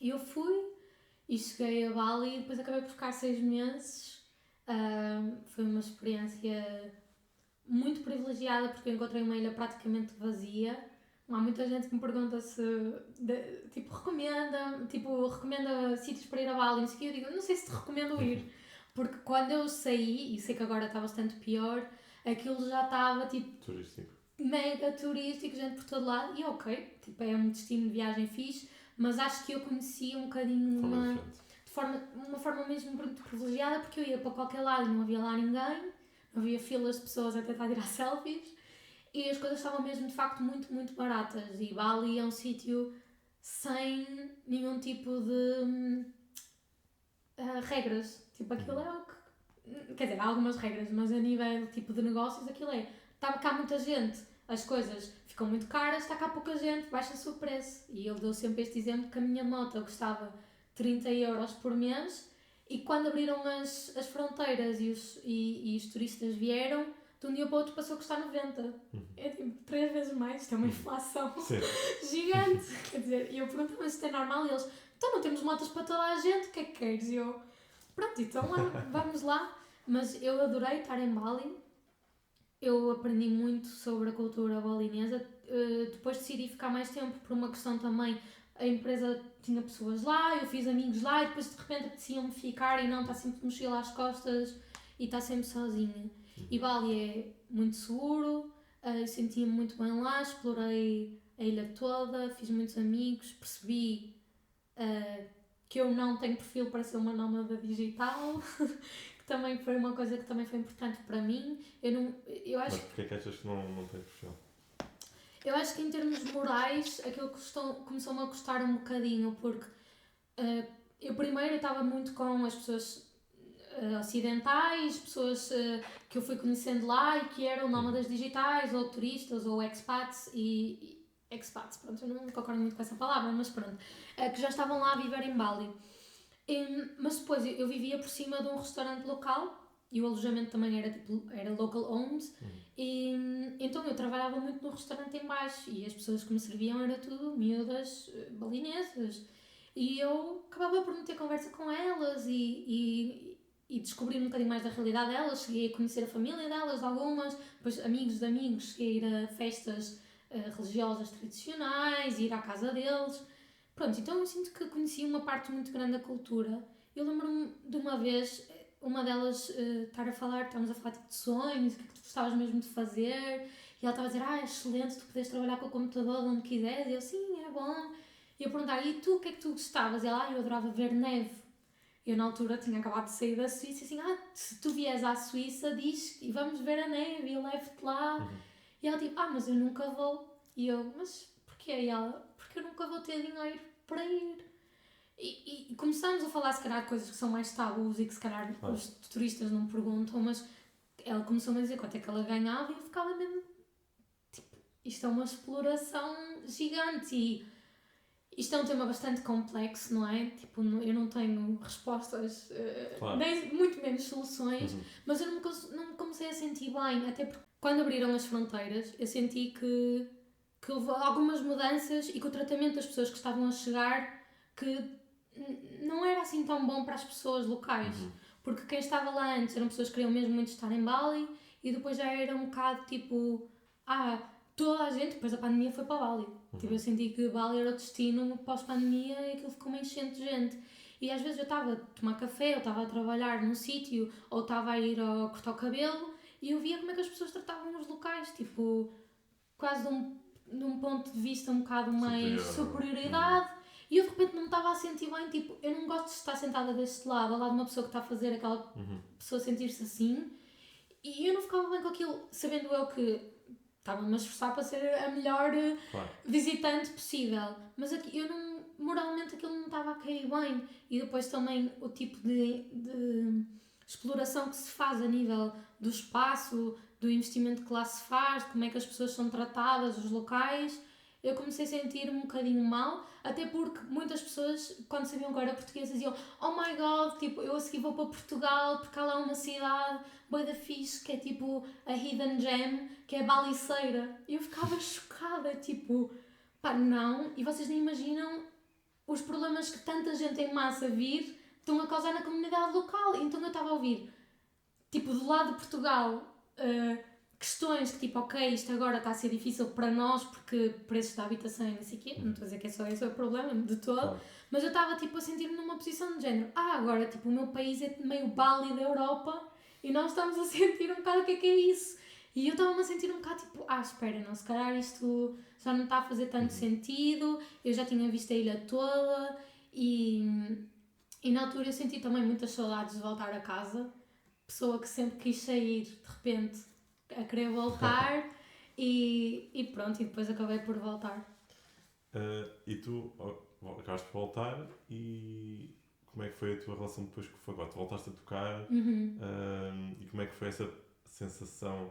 Speaker 2: e eu fui e cheguei a Bali e depois acabei por ficar 6 meses. Foi uma experiência muito privilegiada porque eu encontrei uma ilha praticamente vazia. Há muita gente que me pergunta se recomenda sítios para ir a Bali, não sei o que, eu digo, não sei se te recomendo ir, porque quando eu saí, e sei que agora está bastante pior, aquilo já estava tipo
Speaker 1: turístico.
Speaker 2: mega turístico, gente por todo lado, e ok, tipo, é um destino de viagem fixe, mas acho que eu conhecia um bocadinho uma forma mesmo muito privilegiada, porque eu ia para qualquer lado e não havia lá ninguém, não havia filas de pessoas a tentar tirar selfies, e as coisas estavam mesmo de facto muito, muito baratas, e Bali é um sítio sem nenhum tipo de regras, tipo, aquilo é o que, quer dizer, há algumas regras, mas a nível tipo de negócios aquilo é, está cá muita gente, as coisas ficam muito caras, está cá pouca gente, baixa-se o preço. E ele deu sempre este exemplo que a minha moto custava 30€ por mês e quando abriram as fronteiras e os turistas vieram, de um dia para o outro passou a custar 90. É tipo 3 vezes mais, isto é uma inflação gigante. Quer dizer, e eu perguntei, mas isto é normal? E eles, então não temos motas para toda a gente, o que é que queres? E eu, pronto, então vamos lá. Mas eu adorei estar em Bali. Eu aprendi muito sobre a cultura balinesa. Depois decidi ficar mais tempo por uma questão também. A empresa tinha pessoas lá, eu fiz amigos lá e depois de repente apetecia-me ficar e não estar sempre de mochila às costas e estar sempre sozinha. E Bali é muito seguro, eu sentia-me muito bem lá, explorei a ilha toda, fiz muitos amigos, percebi que eu não tenho perfil para ser uma nómada digital. Também foi uma coisa que também foi importante para mim. Eu acho.
Speaker 1: Mas porquê que achas que não tem perfil?
Speaker 2: Eu acho que em termos morais aquilo começou-me a custar um bocadinho, porque eu primeiro estava muito com as pessoas ocidentais, pessoas que eu fui conhecendo lá e que eram nómadas digitais, ou turistas, ou expats, expats, pronto, eu não concordo muito com essa palavra, mas pronto, que já estavam lá a viver em Bali. Mas depois eu vivia por cima de um restaurante local e o alojamento também era local owned e então eu trabalhava muito no restaurante em baixo e as pessoas que me serviam eram tudo miúdas balinesas e eu acabava por meter conversa com elas e descobrir um bocadinho mais da realidade delas. Cheguei a conhecer a família delas, algumas, depois amigos de amigos, cheguei a ir a festas religiosas tradicionais, ir à casa deles. Pronto, então eu sinto que conheci uma parte muito grande da cultura. Eu lembro-me de uma vez, uma delas estar a falar, estávamos a falar tipo, de sonhos, o que é que tu gostavas mesmo de fazer, e ela estava a dizer, é excelente, tu podes trabalhar com o computador onde quiseres, e eu, sim, é bom. E eu perguntava, e tu, o que é que tu gostavas? E ela, eu adorava ver neve. Eu na altura tinha acabado de sair da Suíça, e assim, se tu vieres à Suíça, diz, e vamos ver a neve, e eu levo-te lá. E ela tipo, mas eu nunca vou. E eu, mas porquê? E ela, porque eu nunca vou ter dinheiro para ir. E começamos a falar se calhar de coisas que são mais tabus e que se calhar os turistas não perguntam, mas ela começou-me a dizer quanto é que ela ganhava e eu ficava mesmo tipo, isto é uma exploração gigante e isto é um tema bastante complexo, não é? Tipo, eu não tenho respostas, nem muito menos soluções, mas eu não me comecei a sentir bem, até porque quando abriram as fronteiras eu senti que houve algumas mudanças e que o tratamento das pessoas que estavam a chegar que não era assim tão bom para as pessoas locais. Porque quem estava lá antes eram pessoas que queriam mesmo muito estar em Bali e depois já era um bocado tipo, toda a gente, depois a pandemia foi para Bali. Tipo, eu senti que Bali era o destino pós-pandemia e aquilo ficou uma enchente de gente. E às vezes eu estava a tomar café, ou estava a trabalhar num sítio, ou estava a ir cortar o cabelo e eu via como é que as pessoas tratavam os locais, tipo, quase de um ponto de vista um bocado mais superioridade. E eu de repente não me estava a sentir bem, tipo, eu não gosto de estar sentada deste lado, ao lado de uma pessoa que está a fazer aquela pessoa sentir-se assim. E eu não ficava bem com aquilo, sabendo eu que estava-me a esforçar para ser a melhor visitante possível. Mas aqui, moralmente aquilo não estava a cair bem. E depois também o tipo de exploração que se faz a nível do espaço, do investimento que lá se faz, como é que as pessoas são tratadas, os locais, eu comecei a sentir-me um bocadinho mal, até porque muitas pessoas, quando sabiam que eu era portuguesa, diziam, oh my god, tipo, eu a seguir vou para Portugal, porque há lá uma cidade bué da fixe, que é tipo a Hidden Gem, que é a Baliceira. E eu ficava chocada, tipo, não, e vocês nem imaginam os problemas que tanta gente em massa vir estão a causar na comunidade local. Então eu estava a ouvir, tipo, do lado de Portugal, questões que tipo, ok, isto agora está a ser difícil para nós porque preços da habitação e não sei o quê, não estou a dizer que é só esse o problema de todo, mas eu estava tipo a sentir-me numa posição de género, agora tipo o meu país é meio Bali da Europa e nós estamos a sentir um bocado o que é isso. E eu estava-me a sentir um bocado tipo, espera, não, se calhar isto já não está a fazer tanto sentido, eu já tinha visto a ilha toda e na altura eu senti também muitas saudades de voltar a casa, pessoa que sempre quis sair, de repente a querer voltar e pronto, e depois acabei por voltar.
Speaker 1: E tu acabaste por voltar e como é que foi a tua relação depois com o fagote? Voltaste a tocar e como é que foi essa sensação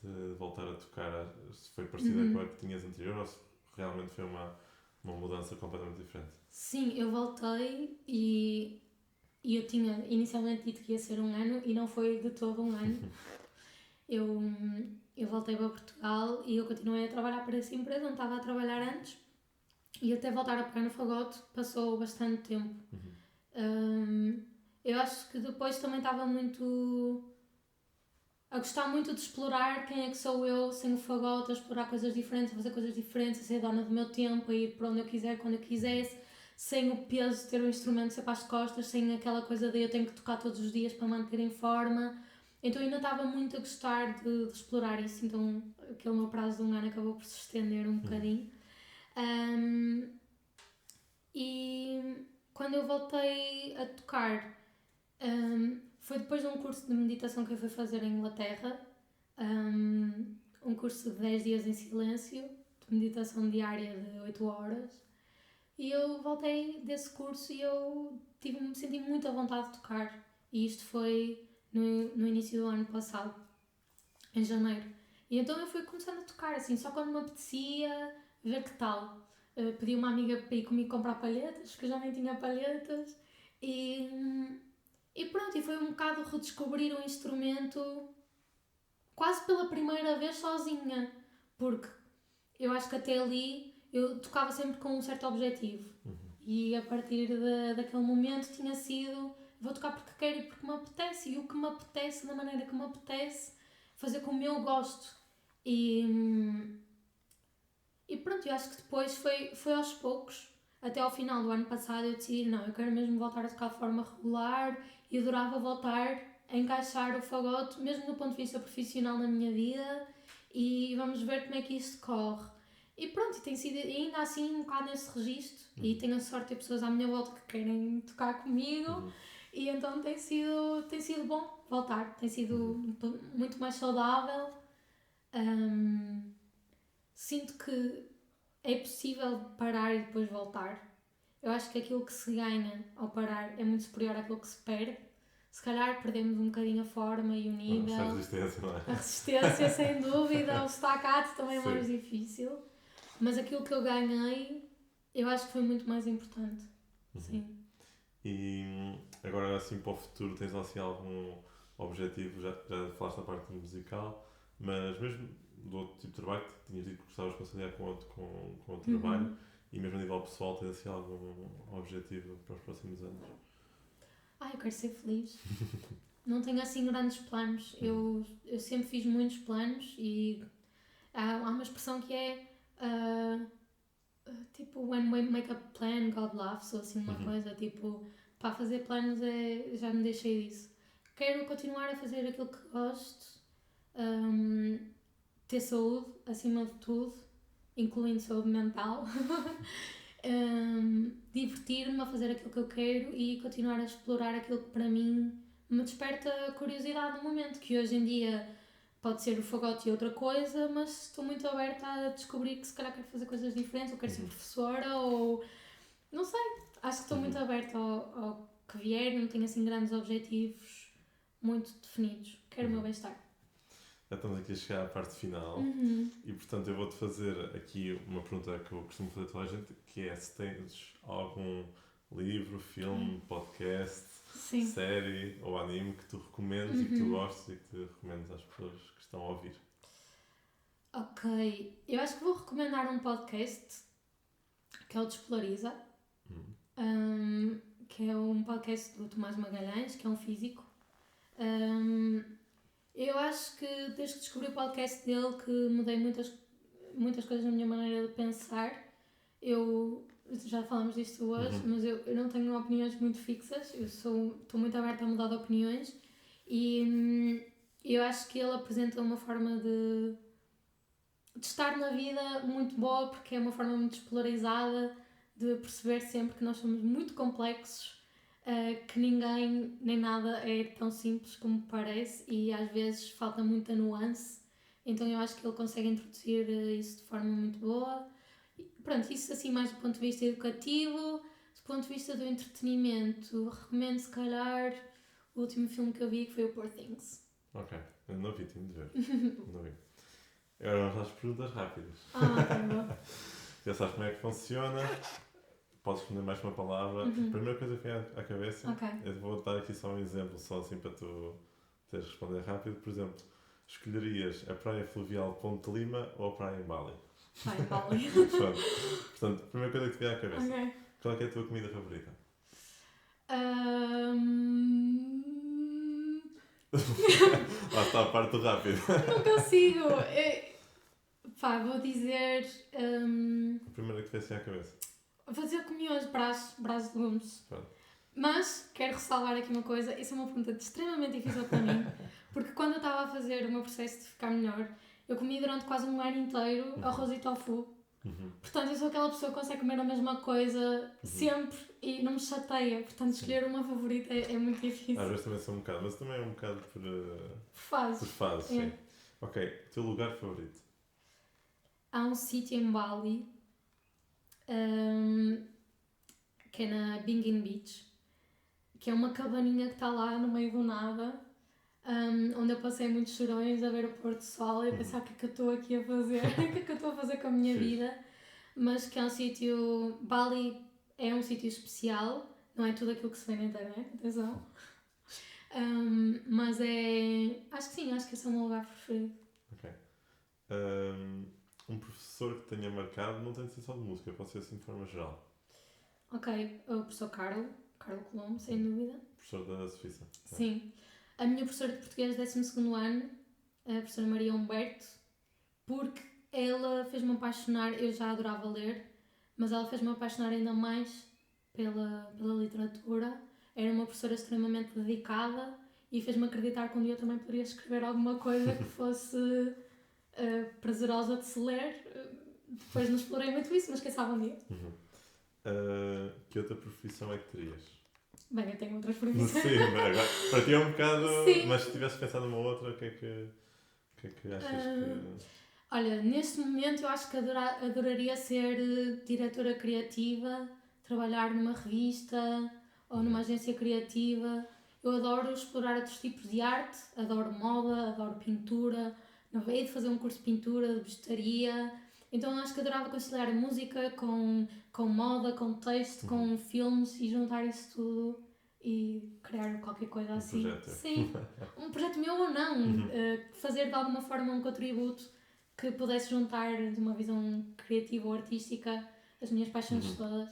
Speaker 1: de voltar a tocar? Se foi parecida com a que tinhas anterior ou se realmente foi uma mudança completamente diferente?
Speaker 2: Sim, eu voltei e eu tinha inicialmente dito que ia ser 1 ano e não foi de todo 1 ano. Eu voltei para Portugal e eu continuei a trabalhar para essa empresa onde estava a trabalhar antes e até voltar a pegar no fagote passou bastante tempo. Eu acho que depois também estava a gostar muito de explorar quem é que sou eu sem o fagote, a explorar coisas diferentes, a fazer coisas diferentes, a ser dona do meu tempo, a ir para onde eu quiser, quando eu quisesse, sem o peso de ter um instrumento sempre às costas, sem aquela coisa de eu tenho que tocar todos os dias para manter em forma. Então eu ainda estava muito a gostar de explorar isso, então aquele meu prazo de 1 ano acabou por se estender um bocadinho. E quando eu voltei a tocar, foi depois de um curso de meditação que eu fui fazer em Inglaterra, um curso de 10 dias em silêncio, de meditação diária de 8 horas, e eu voltei desse curso e eu senti muita vontade de tocar, e isto foi no início do ano passado, em janeiro. E então eu fui começando a tocar, assim, só quando me apetecia ver que tal. Pedi uma amiga para ir comigo comprar palhetas, porque eu já nem tinha palhetas, e pronto, e foi um bocado redescobrir o instrumento quase pela primeira vez sozinha, porque eu acho que até ali eu tocava sempre com um certo objetivo e a partir daquele momento tinha sido vou tocar porque quero e porque me apetece e o que me apetece, da maneira que me apetece, fazer como eu gosto e pronto, eu acho que depois foi aos poucos, até ao final do ano passado eu decidi, não, eu quero mesmo voltar a tocar de forma regular e adorava voltar a encaixar o fagote, mesmo do ponto de vista profissional na minha vida e vamos ver como é que isto corre. E pronto, tem sido ainda assim um bocado nesse registro e tenho a sorte de ter pessoas à minha volta que querem tocar comigo e então tem sido bom voltar, tem sido muito mais saudável. Sinto que é possível parar e depois voltar. Eu acho que aquilo que se ganha ao parar é muito superior àquilo que se perde. Se calhar perdemos um bocadinho a forma e o nível.
Speaker 1: A resistência, não é?
Speaker 2: A resistência, sem dúvida. O staccato também é mais difícil. Mas aquilo que eu ganhei, eu acho que foi muito mais importante. Sim.
Speaker 1: E agora, assim, para o futuro, tens assim algum objetivo? Já falaste da parte musical, mas mesmo do outro tipo de trabalho, que tinhas dito que gostavas de conciliar com outro trabalho, e mesmo a nível pessoal, tens assim algum objetivo para os próximos anos?
Speaker 2: Eu quero ser feliz. Não tenho assim grandes planos. Eu sempre fiz muitos planos e há uma expressão que é tipo, when we make a plan, God laughs, ou assim uma coisa, tipo, para fazer planos já me deixei disso. Quero continuar a fazer aquilo que gosto, ter saúde acima de tudo, incluindo saúde mental, divertir-me a fazer aquilo que eu quero e continuar a explorar aquilo que para mim me desperta curiosidade no momento, que hoje em dia pode ser o fagote e outra coisa, mas estou muito aberta a descobrir que se calhar quero fazer coisas diferentes, ou quero ser professora, ou não sei, acho que estou muito aberta ao que vier, não tenho assim grandes objetivos muito definidos, quero o meu bem-estar.
Speaker 1: Já estamos aqui a chegar à parte final e portanto eu vou-te fazer aqui uma pergunta que eu costumo fazer a toda a gente, que é se tens algum livro, filme, podcast, série ou anime que tu recomendes e que tu gostes e que tu recomendes às pessoas que estão a ouvir.
Speaker 2: Ok, eu acho que vou recomendar um podcast que é o Despolariza, que é um podcast do Tomás Magalhães, que é um físico. Eu acho que desde que descobri o podcast dele que mudei muitas coisas na minha maneira de pensar. Já falamos disto hoje, mas eu não tenho opiniões muito fixas, estou muito aberta a mudar de opiniões e eu acho que ele apresenta uma forma de estar na vida muito boa, porque é uma forma muito despolarizada de perceber sempre que nós somos muito complexos, que ninguém nem nada é tão simples como parece e às vezes falta muita nuance. Então eu acho que ele consegue introduzir isso de forma muito boa. Pronto, isso assim mais do ponto de vista educativo. Do ponto de vista do entretenimento, recomendo se calhar o último filme que eu vi, que foi o Poor Things.
Speaker 1: Ok, eu não vi, tenho de ver. Não vi. Agora vamos às perguntas rápidas.
Speaker 2: Tá bom.
Speaker 1: Já sabes como é que funciona. Podes responder mais uma palavra. A primeira coisa que vem à cabeça, eu vou dar aqui só um exemplo, só assim para tu teres de responder rápido. Por exemplo, escolherias a praia fluvial Ponte de Lima ou a praia em Bali?
Speaker 2: Praia em Bali.
Speaker 1: Portanto, a primeira coisa que te vem à cabeça.
Speaker 2: Ok.
Speaker 1: Qual é que é a tua comida favorita? Lá está a parte do rápido.
Speaker 2: Não consigo. Vou dizer.
Speaker 1: A primeira que te vem assim à cabeça.
Speaker 2: Vou dizer comi hoje brás de legumes.
Speaker 1: Pronto.
Speaker 2: Mas quero ressalvar aqui uma coisa, isso é uma pergunta extremamente difícil para mim, porque quando eu estava a fazer o meu processo de ficar melhor, eu comi durante quase um ano inteiro arroz e tofu. Portanto, eu sou aquela pessoa que consegue comer a mesma coisa sempre e não me chateia. Portanto, escolher uma favorita é muito difícil.
Speaker 1: Às vezes também sou um bocado, mas também é um bocado por
Speaker 2: fases.
Speaker 1: Por fases, sim. Ok, teu lugar favorito?
Speaker 2: Há um sítio em Bali, que é na Bingin Beach, que é uma cabaninha que está lá no meio do nada, onde eu passei muitos chorões a ver o pôr do sol e a pensar o que é que eu estou aqui a fazer, o que é que eu estou a fazer com a minha vida, mas que é um sítio, Bali é um sítio especial, não é tudo aquilo que se vê na internet, atenção, mas acho que sim, acho que esse é o meu lugar preferido.
Speaker 1: Ok. Um professor que tenha marcado, não tem de ser só de música, pode ser assim de forma geral.
Speaker 2: Ok, o professor Carlo Colombo, sem dúvida.
Speaker 1: Professor da Suíça.
Speaker 2: Sim. A minha professora de português 12º ano, a professora Maria Humberto, porque ela fez-me apaixonar, eu já adorava ler, mas ela fez-me apaixonar ainda mais pela literatura. Era uma professora extremamente dedicada e fez-me acreditar que um dia eu também poderia escrever alguma coisa que fosse prazerosa de se ler. Depois não explorei muito isso, mas quem sabe um dia.
Speaker 1: Que outra profissão é que terias?
Speaker 2: Bem, eu tenho outras profissões.
Speaker 1: Sim, agora, para ti é um bocado...
Speaker 2: Sim.
Speaker 1: Mas se tivesse pensado numa outra, o que é que achas que...
Speaker 2: Olha, neste momento eu acho que adoraria ser diretora criativa, trabalhar numa revista ou numa agência criativa. Eu adoro explorar outros tipos de arte, adoro moda, adoro pintura, hei de fazer um curso de pintura, de bijuteria. Então acho que adorava conciliar a música com moda, com texto, com filmes e juntar isso tudo e criar qualquer coisa assim.
Speaker 1: Projeto.
Speaker 2: Sim, um projeto meu ou não. Fazer de alguma forma um contributo que pudesse juntar de uma visão criativa ou artística as minhas paixões todas.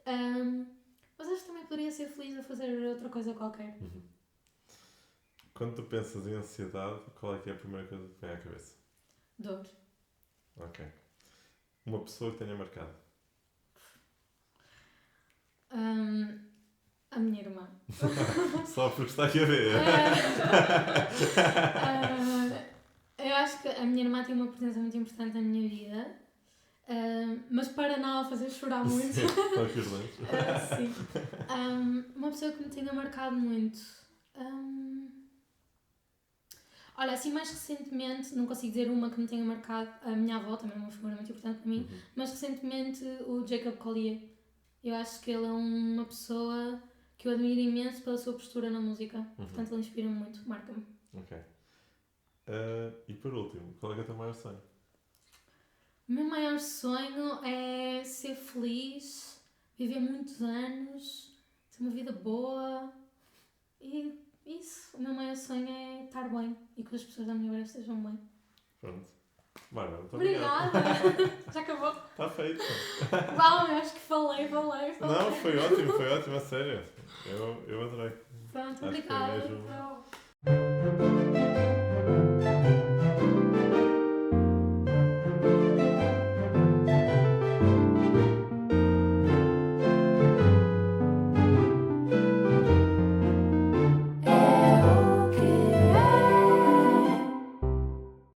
Speaker 2: Mas acho que também poderia ser feliz a fazer outra coisa qualquer.
Speaker 1: Quando tu pensas em ansiedade, qual é que é a primeira coisa que vem à cabeça?
Speaker 2: Dor.
Speaker 1: Ok. Uma pessoa que tenha marcado?
Speaker 2: A minha irmã.
Speaker 1: Só porque está aqui a ver.
Speaker 2: Eu acho que a minha irmã tem uma presença muito importante na minha vida, mas para não a fazer chorar muito.
Speaker 1: Sim,
Speaker 2: sim. Uma pessoa que me tenha marcado muito. Olha, assim mais recentemente, não consigo dizer uma que me tenha marcado, a minha avó também é uma figura muito importante para mim, mas recentemente o Jacob Collier. Eu acho que ele é uma pessoa que eu admiro imenso pela sua postura na música, portanto ele inspira-me muito, marca-me.
Speaker 1: Ok. E por último, qual é que é o teu maior sonho?
Speaker 2: O meu maior sonho é ser feliz, viver muitos anos, ter uma vida boa e isso. O meu maior sonho é estar bem e que as pessoas da minha vida estejam bem.
Speaker 1: Pronto. Bárbara, muito
Speaker 2: obrigada. Já acabou.
Speaker 1: Está feito.
Speaker 2: Uau, eu acho que falei.
Speaker 1: Não, foi ótimo, a sério. Eu adorei.
Speaker 2: Pronto,
Speaker 1: acho
Speaker 2: obrigada.
Speaker 1: Que é mesmo...